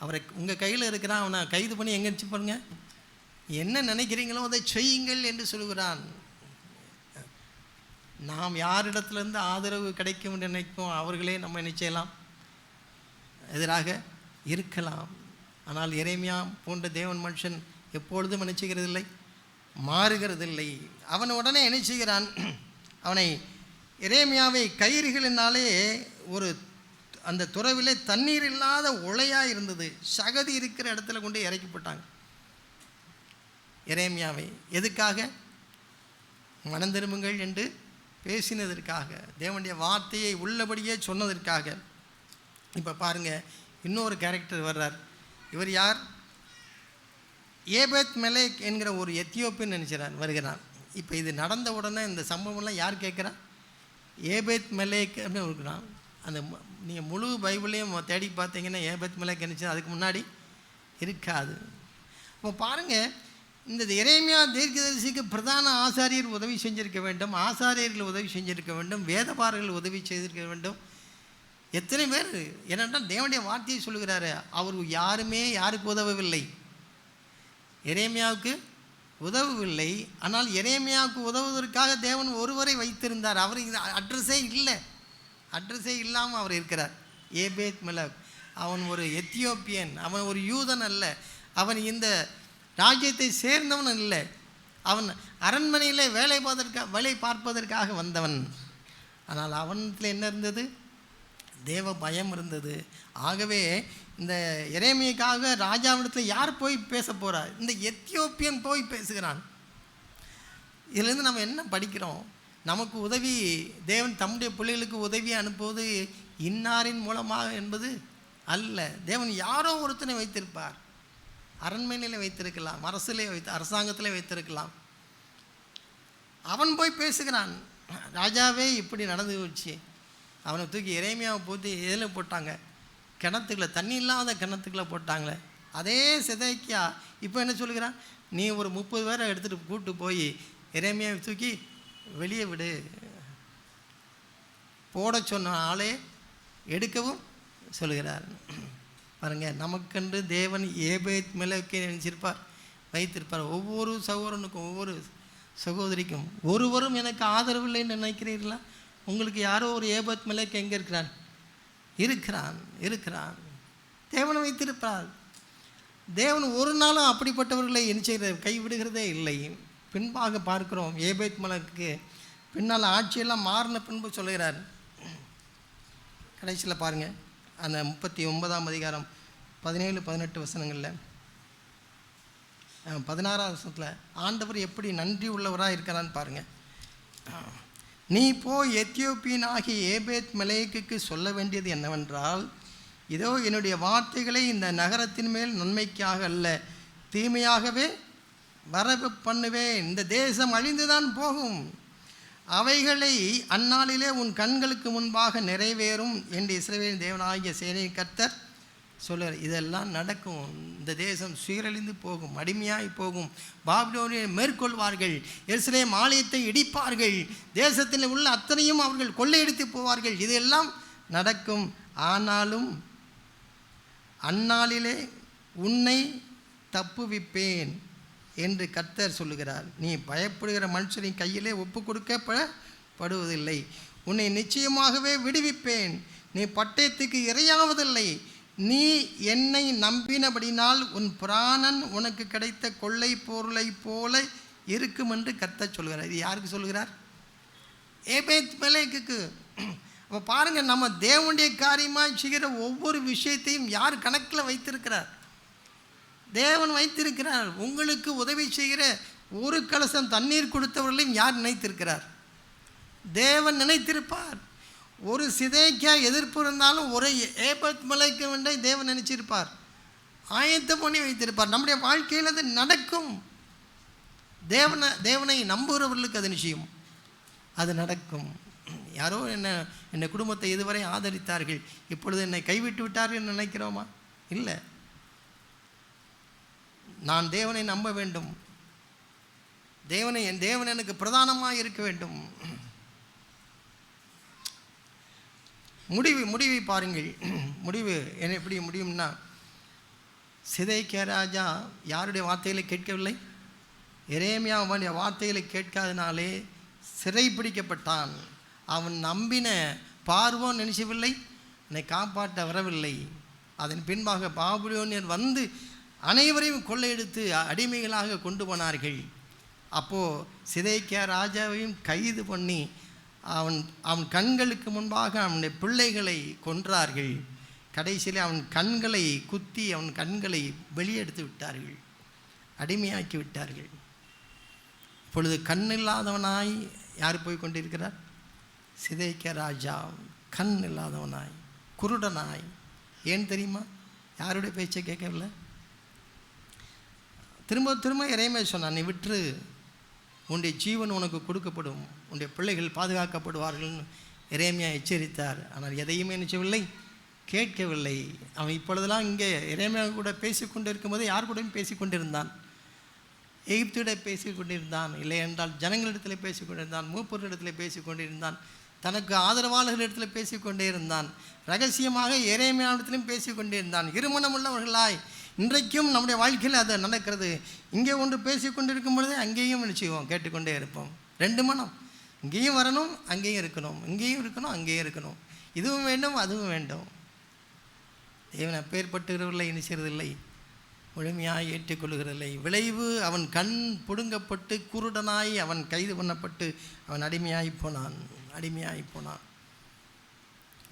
அவரை உங்கள் கையில் இருக்கிறான், அவனை கைது பண்ணி எங்கே வச்சு பாருங்க, என்ன நினைக்கிறீங்களோ அதை செய்யுங்கள் என்று சொல்கிறான். நாம் யாரிடத்துலேருந்து ஆதரவு கிடைக்கும் நினைக்கும் அவர்களே நம்ம என்ன செய்யலாம், எதிராக இருக்கலாம். ஆனால் எரேமியா போன்ற தேவன் மனுஷன் எப்பொழுதும் என்ன செய்கிறதில்லை, மாறுகிறதில்லை. அவன் உடனே என்ன செய்கிறான், அவனை எரேமியாவை கயிறுகளினாலே ஒரு அந்த துறவிலே தண்ணீர் இல்லாத உளையாக இருந்தது, சகதி இருக்கிற இடத்துல கொண்டு இறக்கிப்பட்டாங்க எரேமியாவை. எதுக்காக? மனம் திரும்புங்கள் என்று பேசினதற்காக, தேவனுடைய வார்த்தையை உள்ளபடியே சொன்னதற்காக. இப்போ பாருங்கள், இன்னொரு கேரக்டர் வர்றார். இவர் யார்? ஏபேத் மெலேக் என்கிற ஒரு எத்தியோப்பியன் வருகிறான். இப்போ இது நடந்த உடனே இந்த சம்பவம்லாம் யார் கேட்குறா? ஏபேத் மெலேக் அப்படின்னு இருக்கிறான். அந்த நீங்கள் முழு பைபிளையும் தேடி பார்த்தீங்கன்னா ஏபேத் மெலேக் நினச்சி அதுக்கு முன்னாடி இருக்காது. இப்போ பாருங்கள், இந்த எரேமியா தீர்க்கதரிசிக்கு பிரதான ஆசாரியர் உதவி செஞ்சிருக்க வேண்டும், ஆசாரியர்கள் உதவி செஞ்சிருக்க வேண்டும், வேதபாரர்கள் உதவி செய்திருக்க வேண்டும். எத்தனை பேர், ஏனென்றால் தேவனுடைய வார்த்தையை சொல்லுகிறாரு, அவர் யாருமே யாருக்கு உதவவில்லை, எரேமியாவுக்கு உதவவில்லை. ஆனால் எரேமியாவுக்கு உதவுவதற்காக தேவன் ஒருவரை வைத்திருந்தார். அவர் அட்ரஸே இல்லாமல் அவர் இருக்கிறார். ஏபேத் மெலேக் அவன் ஒரு எத்தியோப்பியன், அவன் ஒரு யூதன் அல்ல, அவன் இந்த ராஜ்யத்தை சேர்ந்தவன் இல்லை, அவன் அரண்மனையில் வேலை பார்ப்பதற்காக வந்தவன். ஆனால் அவனத்தில் என்ன இருந்தது? தேவ பயம் இருந்தது. ஆகவே இந்த எரேமியாவுக்காக ராஜாவிடத்தில் யார் போய் பேச போகிறார்? இந்த எத்தியோப்பியன் போய் பேசுகிறான். இதிலேருந்து நம்ம என்ன படிக்கிறோம்? நமக்கு உதவி தேவன் தம்முடைய பிள்ளைகளுக்கு உதவி அனுப்புவது இன்னாரின் மூலமாக என்பது அல்ல. தேவன் யாரோ ஒருத்தனை வைத்திருப்பார். அரண்மனையில் வைத்திருக்கலாம், அரசாங்கத்தில் வைத்திருக்கலாம். அவன் போய் பேசுகிறான், ராஜாவே இப்படி நடந்து போச்சு. அவனை தூக்கி எரேமியாவை போட்டு எதில் போட்டாங்க? கிணத்துக்குள்ள, தண்ணி இல்லாத கிணத்துக்குள்ளே போட்டாங்களே. அதே சிதைக்கியா இப்போ என்ன சொல்லுகிறான்? நீ ஒரு 30 பேரை எடுத்துகிட்டு கூப்பிட்டு போய் எரேமியாவை தூக்கி வெளியே விடு, போட சொன்ன ஆளே எடுக்கவும் சொல்லுகிறார். பாருங்கள், நமக்கென்று தேவன் ஏபேத் மெலேக்கை நினைச்சிருப்பார், வைத்திருப்பார். ஒவ்வொரு சகோதரனுக்கும் ஒவ்வொரு சகோதரிக்கும் ஒருவரும் எனக்கு ஆதரவு இல்லைன்னு நினைக்கிறீர்களா? உங்களுக்கு யாரோ ஒரு ஏபேத் மெலேக் எங்கே இருக்கிறான். தேவனை வைத்திருப்பார். தேவன் ஒரு நாளும் அப்படிப்பட்டவர்களை என்ன செய்கிற கைவிடுகிறதே இல்லை. பின்பாக பார்க்கிறோம், ஏபேத் மெலேக்கு பின்னால் ஆட்சியெல்லாம் மாறின பின்பு சொல்லுகிறார். கடைசியில் பாருங்கள், அந்த 39ஆம் அதிகாரம் 17-18 வசனங்களில் 16ஆம் வசனத்தில் ஆண்டவர் எப்படி நன்றி உள்ளவராக இருக்கிறான்னு பாருங்கள். நீ போய் எத்தியோப்பியன் ஆகிய ஏபேத் மெலேக்குக்கு சொல்ல வேண்டியது என்னவென்றால், இதோ என்னுடைய வார்த்தைகளை இந்த நகரத்தின் மேல் நன்மைக்காக அல்ல தீமையாகவே வரவு பண்ணுவேன். இந்த தேசம் அழிந்துதான் போகும், அவைகளை அந்நாளிலே உன் கண்களுக்கு முன்பாக நிறைவேறும் என்று இஸ்ரவேலின் தேவனாகிய சேனையின் கர்த்தர் சொல்லுவார். இதெல்லாம் நடக்கும். இந்த தேசம் சீரழிந்து போகும், அடிமையாய் போகும், பாபிலோனியை மேற்கொள்வார்கள், எருசலேம் ஆலயத்தை இடிப்பார்கள், தேசத்தில் உள்ள அத்தனையும் அவர்கள் கொள்ளையடித்து போவார்கள். இதெல்லாம் நடக்கும். ஆனாலும் அந்நாளிலே உன்னை தப்புவிப்பேன் என்று கர்த்தர் சொல்லுகிறார். நீ பயப்படுகிற மனுஷரின் கையிலே ஒப்பு கொடுக்கப்படுவதில்லை. உன்னை நிச்சயமாகவே விடுவிப்பேன். நீ பட்டயத்துக்கு இரையாவதில்லை. நீ என்னை நம்பினபடினால் உன் பிராணன் உனக்கு கிடைத்த கொள்ளை பொருளை போல இருக்கும் என்று கர்த்தர் சொல்கிறார். இது யாருக்கு சொல்கிறார்? ஏபேத் மெலேக்குக்கு. அப்போ பாருங்கள், நம்ம தேவனுடைய காரியமாக செய்கிற ஒவ்வொரு விஷயத்தையும் யார் கணக்கில் வைத்திருக்கிறார்? தேவன் வைத்திருக்கிறார். உங்களுக்கு உதவி செய்கிற ஒரு கலசம் தண்ணீர் கொடுத்தவர்களையும் யார் நினைத்திருக்கிறார்? தேவன் நினைத்திருப்பார். ஒரு சிதைக்கா எதிர்ப்பு இருந்தாலும் ஒரு ஏபத் மலைக்கு வேண்டை தேவன் நினைச்சிருப்பார், ஆயத்தம் பண்ணி வைத்திருப்பார். நம்முடைய வாழ்க்கையில் அது நடக்கும். தேவனை நம்புகிறவர்களுக்கு அது நிச்சயம் அது நடக்கும். யாரோ என்னை குடும்பத்தை இதுவரை ஆதரித்தார்கள், இப்பொழுது என்னை கைவிட்டு விட்டார்கள் நினைக்கிறோமா? இல்லை. நான் தேவனை நம்ப வேண்டும். என் தேவன் எனக்கு பிரதானமாக இருக்க வேண்டும். முடிவை பாருங்கள். முடிவு என்ன எப்படி முடியும்னா, சிதைக்கியா ராஜா யாருடைய வார்த்தைகளை கேட்கவில்லை? எரேமியாவுடைய வார்த்தைகளை கேட்காதனாலே சிறை பிடிக்கப்பட்டான். அவன் நம்பின பார்வோன் நினைச்சவில்லை, என்னை காப்பாற்ற வரவில்லை. அதன் பின்பாக பாபிலோனியர் வந்து அனைவரையும் கொள்ளையெடுத்து அடிமைகளாக கொண்டு போனார்கள். அப்போது சிதைக்கியா ராஜாவையும் கைது பண்ணி அவன் கண்களுக்கு முன்பாக அவனுடைய பிள்ளைகளை கொன்றார்கள். கடைசியில் அவன் கண்களை குத்தி அவன் கண்களை வெளியெடுத்து விட்டார்கள், அடிமையாக்கி விட்டார்கள். இப்பொழுது கண் இல்லாதவனாய் யார் போய் கொண்டிருக்கிறார்? சிதைக்கியா ராஜா கண் இல்லாதவனாய், குருடனாய். ஏன் தெரியுமா? யாருடைய பேச்சை கேட்கவில்லை. திரும்ப திரும்ப எரேமியா சொன்னான், நீ விற்று உன்னுடைய ஜீவன் உனக்கு கொடுக்கப்படும், உன்னுடைய பிள்ளைகள் பாதுகாக்கப்படுவார்கள்னு எரேமியா எச்சரித்தார். ஆனால் எதையுமே நினைச்சவில்லை, கேட்கவில்லை. அவன் இப்பொழுதெல்லாம் இங்கே எரேமியா கூட பேசிக்கொண்டு இருக்கும்போது யார் கூடயும் பேசிக்கொண்டிருந்தான்? எகிப்திட பேசிக்கொண்டிருந்தான், இல்லை என்றால் ஜனங்களிடத்தில் பேசிக்கொண்டிருந்தான், மூப்பரிடத்தில் பேசிக்கொண்டிருந்தான், தனக்கு ஆதரவாளர்களிடத்தில் பேசிக்கொண்டே இருந்தான், ரகசியமாக எரேமியாவிடத்திலும் பேசிக்கொண்டே இருந்தான். இருமனம் உள்ளவர்களாய் இன்றைக்கும் நம்முடைய வாழ்க்கையில் அது நடக்கிறது. இங்கே ஒன்று பேசிக்கொண்டு இருக்கும் பொழுதே அங்கேயும் நிச்சயம் கேட்டுக்கொண்டே இருப்போம். ரெண்டு மனம், இங்கேயும் வரணும், அங்கேயும் இருக்கணும், இங்கேயும் இருக்கணும், அங்கேயும் இருக்கணும். இதுவும் வேண்டும், அதுவும் வேண்டும். தேவன் அப்பேற்பட்டுகிறவர்களை இணைச்சதில்லை, முழுமையாக ஏற்றுக்கொள்கிறதில்லை. விளைவு அவன் கண் பிடுங்கப்பட்டு குருடனாய் அவன் கைது பண்ணப்பட்டு அவன் அடிமையாகி போனான்.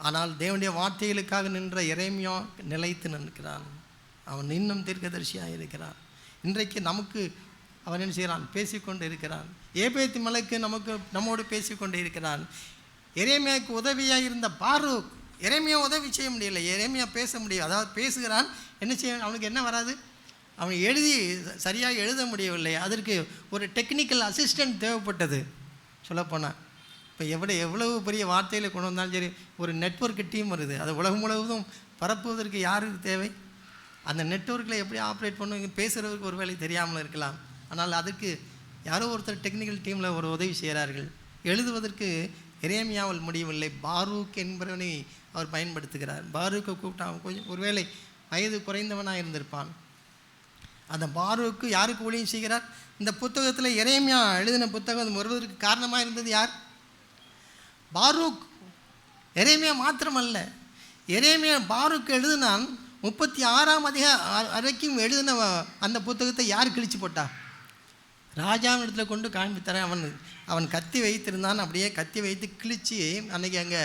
ஆனால் தேவனுடைய வார்த்தைகளுக்காக நின்ற எரேமியா நிலைத்து நிற்கிறான். அவன் இன்னும் தீர்க்கதரிசியாக இருக்கிறான். இன்றைக்கு நமக்கு அவன் என்ன செய்கிறான்? பேசிக்கொண்டு இருக்கிறான். ஏபேத் மலைக்கு நம்மோடு பேசிக்கொண்டு இருக்கிறான். எரேமியாவுக்கு உதவியாக இருந்த பாரூக், எரேமியா உதவி செய்ய முடியலை, எரேமியா பேச முடியும். அதாவது பேசுகிறான், என்ன செய்ய, அவனுக்கு என்ன வராது, அவன் சரியாக எழுத முடியவில்லை. அதற்கு ஒரு டெக்னிக்கல் அசிஸ்டன்ட் தேவைப்பட்டது. சொல்லப்போனால் இப்போ எவ்வளவு பெரிய வார்த்தையில் கொண்டு வந்தாலும் சரி, ஒரு நெட்வொர்க் டீம் வருது, அதை உலகம் முழுவதும் பரப்புவதற்கு யாருக்கு தேவை? அந்த நெட்வொர்க்கில் எப்படி ஆப்ரேட் பண்ணுவாங்க, பேசுகிறதுக்கு ஒரு வேலை தெரியாமல் இருக்கலாம். ஆனால் அதுக்கு யாரோ ஒருத்தர் டெக்னிக்கல் டீமில் ஒரு உதவி செய்கிறார்கள். எழுதுவதற்கு எரேமியாவில் முடியவில்லை, பாரூக் என்பவனை அவர் பயன்படுத்துகிறார். பாரூக்கை கூப்பிட்டு அவன் கொஞ்சம் ஒருவேளை வயது குறைந்தவனாக இருந்திருப்பான். அந்த பாரூக்கு யாருக்கு ஊழியம் செய்கிறார்? இந்த புத்தகத்தில் எரேமியா எழுதின புத்தகம் வருவதற்கு காரணமாக இருந்தது யார்? பாரூக். எரேமியா மாத்திரமல்ல, எரேமியா பாரூக் எழுதினான். 36ஆம் அதிகாரம் வரைக்கும் எழுதின அந்த புத்தகத்தை யார் கிழிச்சு போட்டா? ராஜாவின் இடத்துல கொண்டு காண்பித்தரேன். அவன் கத்தி வைத்திருந்தான், அப்படியே கத்தி வைத்து கிழிச்சு. அன்றைக்கி அங்கே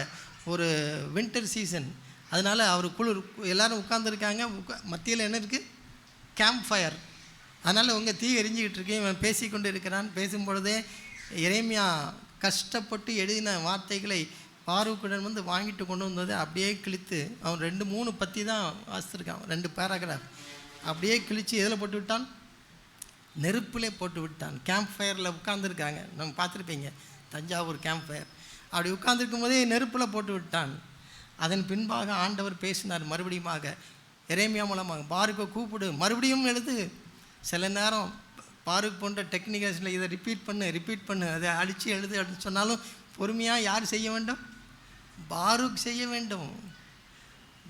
ஒரு வின்டர் சீசன், அதனால் அவர் குளிர், எல்லோரும் உட்காந்துருக்காங்க. மத்தியில் என்ன இருக்குது? Camp fire. அதனால் உங்கள் தீ எரிஞ்சிக்கிட்டு இருக்கேன். இவன் பேசிக்கொண்டு இருக்கிறான். பேசும்பொழுதே எரேமியா கஷ்டப்பட்டு எழுதின வார்த்தைகளை பாரூக்குடன் வந்து வாங்கிட்டு கொண்டு வந்தது அப்படியே கிழித்து, அவன் 2-3 பத்தி தான் வாசித்திருக்கான், 2 பேராகிராஃப் அப்படியே கிழித்து எதில் போட்டு விட்டான்? நெருப்பிலே போட்டு விட்டான். கேம்ப் ஃபயரில் உட்காந்துருக்காங்க, நம்ம பார்த்துருப்பீங்க. Thanjavur camp fire. அப்படி உட்கார்ந்துருக்கும் போதே நெருப்பில் போட்டு விட்டான். அதன் பின்பாக ஆண்டவர் பேசினார் மறுபடியுமாக எரேமியா மூலமாக, பாருக்கை கூப்பிடு, மறுபடியும் எழுது. சில நேரம் பாருக் போன்ற டெக்னிக்கல்ஸில் இதை ரிப்பீட் பண்ணு, அதை அடித்து எழுது அப்படின்னு சொன்னாலும் பொறுமையாக யார் செய்ய வேண்டும்? பாருக் செய்ய வேண்டும்.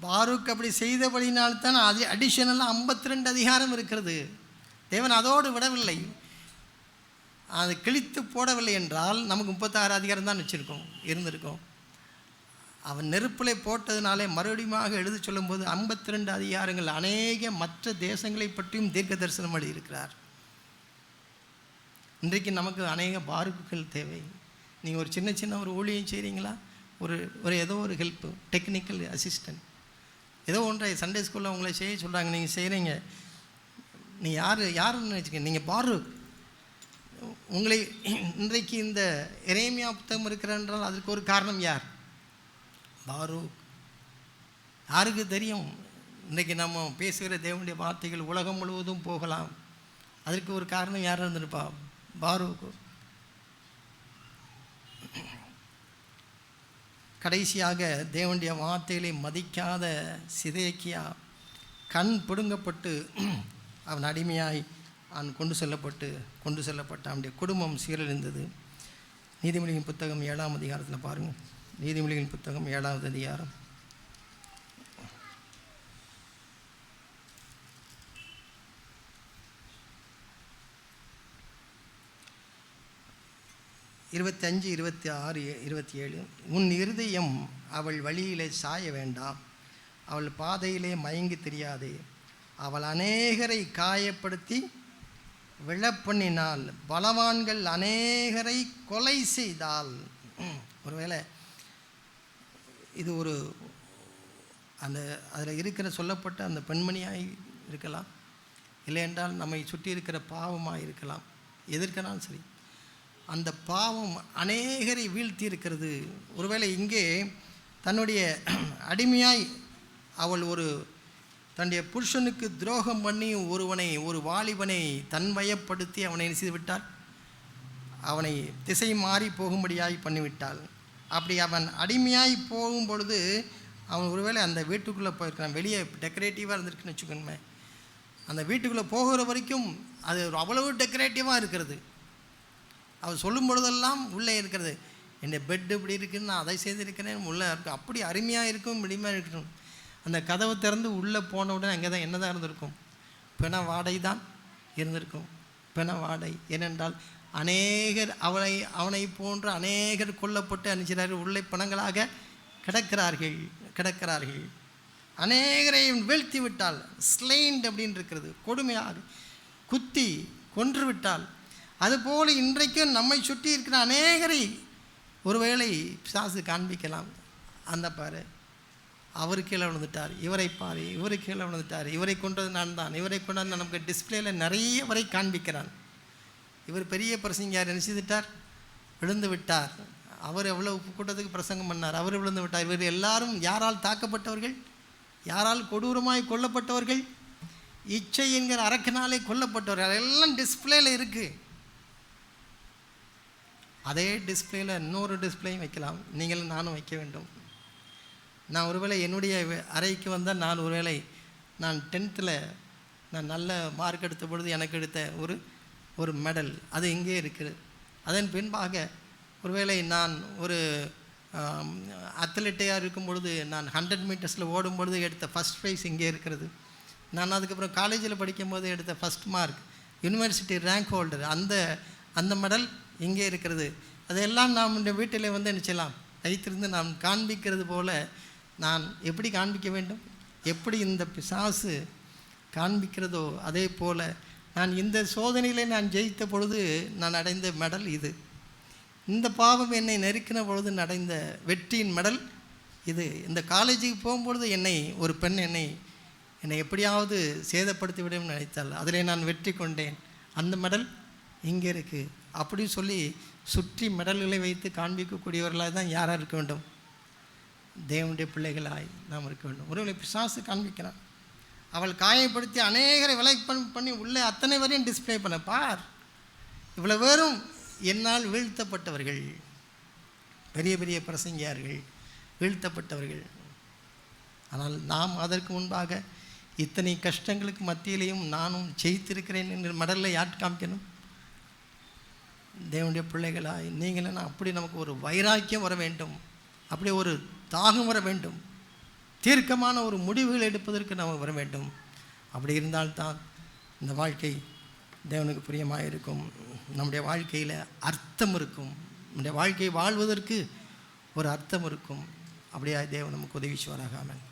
பாருக் அப்படி செய்தபடினால்தான் அது அடிஷனலாக 52 அதிகாரம் இருக்கிறது. தேவன் அதோடு விடவில்லை, அது கிழித்து போடவில்லை என்றால் நமக்கு 36 அதிகாரம் தான் இருந்திருக்கும். அவன் நெருப்பில் போட்டதுனாலே மறுபடியும் எழுதி சொல்லும்போது 52 அதிகாரங்கள் அநேக மற்ற தேசங்களை பற்றியும் தீர்க்க தரிசனம் எழுதியிருக்கிறார். இன்றைக்கு நமக்கு அநேக பாருக்குகள் தேவை. நீங்கள் ஒரு சின்ன ஒரு ஊழியம் செய்கிறீங்களா, ஒரு ஏதோ ஒரு ஹெல்ப்பு, டெக்னிக்கல் அசிஸ்டன்ட், ஏதோ ஒன்றை சண்டே ஸ்கூலில் உங்களை செய்ய சொல்கிறாங்க, நீங்கள் செய்கிறீங்க. நீ யாருன்னு வச்சுக்க, நீங்கள் பாருக். உங்களை இன்றைக்கு இந்த எரேமியா புத்தகம் இருக்கிறால் அதற்கு ஒரு காரணம் யார்? பாருக். யாருக்கு தெரியும்? இன்றைக்கி நம்ம பேசுகிற தேவனுடைய வார்த்தைகள் உலகம் முழுவதும் போகலாம். அதற்கு ஒரு காரணம் யார் இருந்திருப்பா? பாருக். கடைசியாக தேவனுடைய வார்த்தைகளை மதிக்காத சிதேக்கியா கண் பிடுங்கப்பட்டு அவன் அடிமையாய் அவன் கொண்டு செல்லப்பட்ட அவனுடைய குடும்பம் சீரழிந்தது. நீதிமொழியின் புத்தகம் 7ஆம் அதிகாரத்தில் பாருங்கள். நீதிமொழியின் புத்தகம் 7ஆவது அதிகாரம் 25, 26, 27. உன் இருதயம் அவள் வழியிலே சாய வேண்டாம், அவள் பாதையிலே மயங்கி தெரியாதே. அவள் அநேகரை காயப்படுத்தி விழப்பண்ணினாள், பலவான்கள் அநேகரை கொலை செய்தாள். ஒருவேளை இது ஒரு அதில் இருக்கிற சொல்லப்பட்ட அந்த பெண்மணியாய் இருக்கலாம், இல்லை என்றால் நம்மை சுற்றி இருக்கிற பாவமாக இருக்கலாம். எதற்கனாலும் சரி, அந்த பாவம் அநேகரை வீழ்த்தி இருக்கிறது. ஒருவேளை இங்கே தன்னுடைய அடிமையாய் அவள் தன்னுடைய புருஷனுக்கு துரோகம் பண்ணி ஒரு வாலிபனை தன்வயப்படுத்தி அவனை செய்து விட்டாள், அவனை திசை மாறி போகும்படியாய் பண்ணிவிட்டாள். அப்படி அவன் அடிமையாய் போகும் பொழுது அவன் ஒருவேளை அந்த வீட்டுக்குள்ளே போயிருக்கான். வெளியே டெக்கரேட்டிவாக இருந்திருக்குன்னு வச்சுக்கோங்க. அந்த வீட்டுக்குள்ளே போகிற வரைக்கும் அது அவ்வளவு டெக்கரேட்டிவாக இருக்கிறது. அவள் சொல்லும் பொழுதெல்லாம் உள்ளே இருக்கிறது, என் பெட்டு இப்படி இருக்குன்னு, நான் அதை செய்திருக்கிறேன், உள்ளே இருக்கும், அப்படி அருமையாக இருக்கும், இப்படிமையாக இருக்கணும். அந்த கதவை திறந்து உள்ளே போன உடனே அங்கே தான் என்ன தான் இருந்திருக்கும்? பிண வாடை தான் இருந்திருக்கும். பிண வாடை. ஏனென்றால் அநேகர் அவனை போன்ற அநேகர் கொல்லப்பட்டு அனுப்பிச்சார்கள், உள்ளே பிணங்களாக கிடக்கிறார்கள். அநேகரை வீழ்த்தி விட்டால், ஸ்லைண்ட் அப்படின்னு இருக்கிறது, கொடுமையாக குத்தி கொன்று விட்டால். அதுபோல் இன்றைக்கும் நம்மை சுற்றி இருக்கிற அநேகரை ஒருவேளை பிசாசு காண்பிக்கலாம். அந்த பாரு, அவர் கீழே விழுந்துட்டார், இவரை பாரு, இவரு கீழே விழுந்துட்டார், இவரை கொண்டது நான் தான், இவரை கொண்டது நமக்கு டிஸ்பிளேயில் நிறைய வரை காண்பிக்கிறான். இவர் பெரிய பிரசங்கியார் நினைச்சிட்டார், விழுந்து விட்டார். அவர் எவ்வளோ கூட்டத்துக்கு பிரசங்கம் பண்ணார், அவர் விழுந்து விட்டார். இவர் எல்லாரும் யாரால் தாக்கப்பட்டவர்கள்? யாரால் கொடூரமாய் கொல்லப்பட்டவர்கள்? இச்சை என்கிற அரக்கனாலே கொல்லப்பட்டவர்கள். அதெல்லாம் டிஸ்பிளேயில் இருக்குது. அதே டிஸ்பிளேயில் இன்னொரு டிஸ்பிளேயும் வைக்கலாம், நீங்களும் நானும் வைக்க வேண்டும். நான் ஒருவேளை என்னுடைய அறைக்கு வந்தால், நான் 10th நான் நல்ல மார்க் எடுத்த பொழுது எனக்கு எடுத்த ஒரு மெடல் அது இங்கே இருக்குது. அதன் பின்பாக ஒருவேளை நான் ஒரு அத்லெட்டையாக இருக்கும் பொழுது, நான் 100 மீட்டர்ஸில் ஓடும் பொழுது எடுத்த ஃபஸ்ட் ப்ரைஸ் இங்கே இருக்கிறது. நான் அதுக்கப்புறம் காலேஜில் படிக்கும்போது எடுத்த first mark, university rank holder, அந்த மெடல் இங்கே இருக்கிறது. அதையெல்லாம் நாம் இந்த வீட்டில் நினச்சலாம் வைத்திருந்து நாம் காண்பிக்கிறது போல் நான் எப்படி காண்பிக்க வேண்டும்? எப்படி இந்த பிசாசு காண்பிக்கிறதோ அதே போல் நான் இந்த சோதனையில் நான் ஜெயித்த பொழுது நான் அடைந்த மெடல் இது. இந்த பாவம் என்னை நெருக்கின பொழுது அடைந்த வெற்றியின் மெடல் இது. இந்த காலேஜுக்கு போகும்பொழுது ஒரு பெண் என்னை எப்படியாவது சேதப்படுத்தி விடும் நினைத்தால் அதில் நான் வெற்றி கொண்டேன், அந்த மெடல் இங்கே இருக்குது. அப்படி சொல்லி சுற்றி மெடல்களை வைத்து காண்பிக்கக்கூடியவர்களாக தான் யாராக இருக்க வேண்டும்? தேவனுடைய பிள்ளைகளாய் நாம் இருக்க வேண்டும். ஒருவேளை பிசாசு காண்பிக்கிறான், அவள் காயப்படுத்தி அநேகரை விலை பண்ணி உள்ளே அத்தனை வரையும் டிஸ்பிளே பண்ண பார், இவ்வளோ பேரும் என்னால் வீழ்த்தப்பட்டவர்கள், பெரிய பெரிய பிரசங்கியார்கள், வீழ்த்தப்பட்டவர்கள். ஆனால் நாம் அதற்கு முன்பாக இத்தனை கஷ்டங்களுக்கு மத்தியிலையும் நானும் ஜெயித்திருக்கிறேன் என்று மடலில் யார் காமிக்கணும்? தேவனுடைய பிள்ளைகளாய் நீங்களும் அப்படி நமக்கு ஒரு வைராக்கியம் வர வேண்டும், அப்படி ஒரு தாகம் வர வேண்டும், தீர்க்கமான ஒரு முடிவுகள் எடுப்பதற்கு நாம் வர வேண்டும். அப்படி இருந்தால்தான் இந்த வாழ்க்கை தேவனுக்கு பிரியமாக இருக்கும். நம்முடைய வாழ்க்கையில் அர்த்தம் இருக்கும். நம்முடைய வாழ்க்கையை வாழ்வதற்கு ஒரு அர்த்தம் இருக்கும். அப்படியே தேவன் நமக்கு உதவி செய்வாராக. ஆமென்.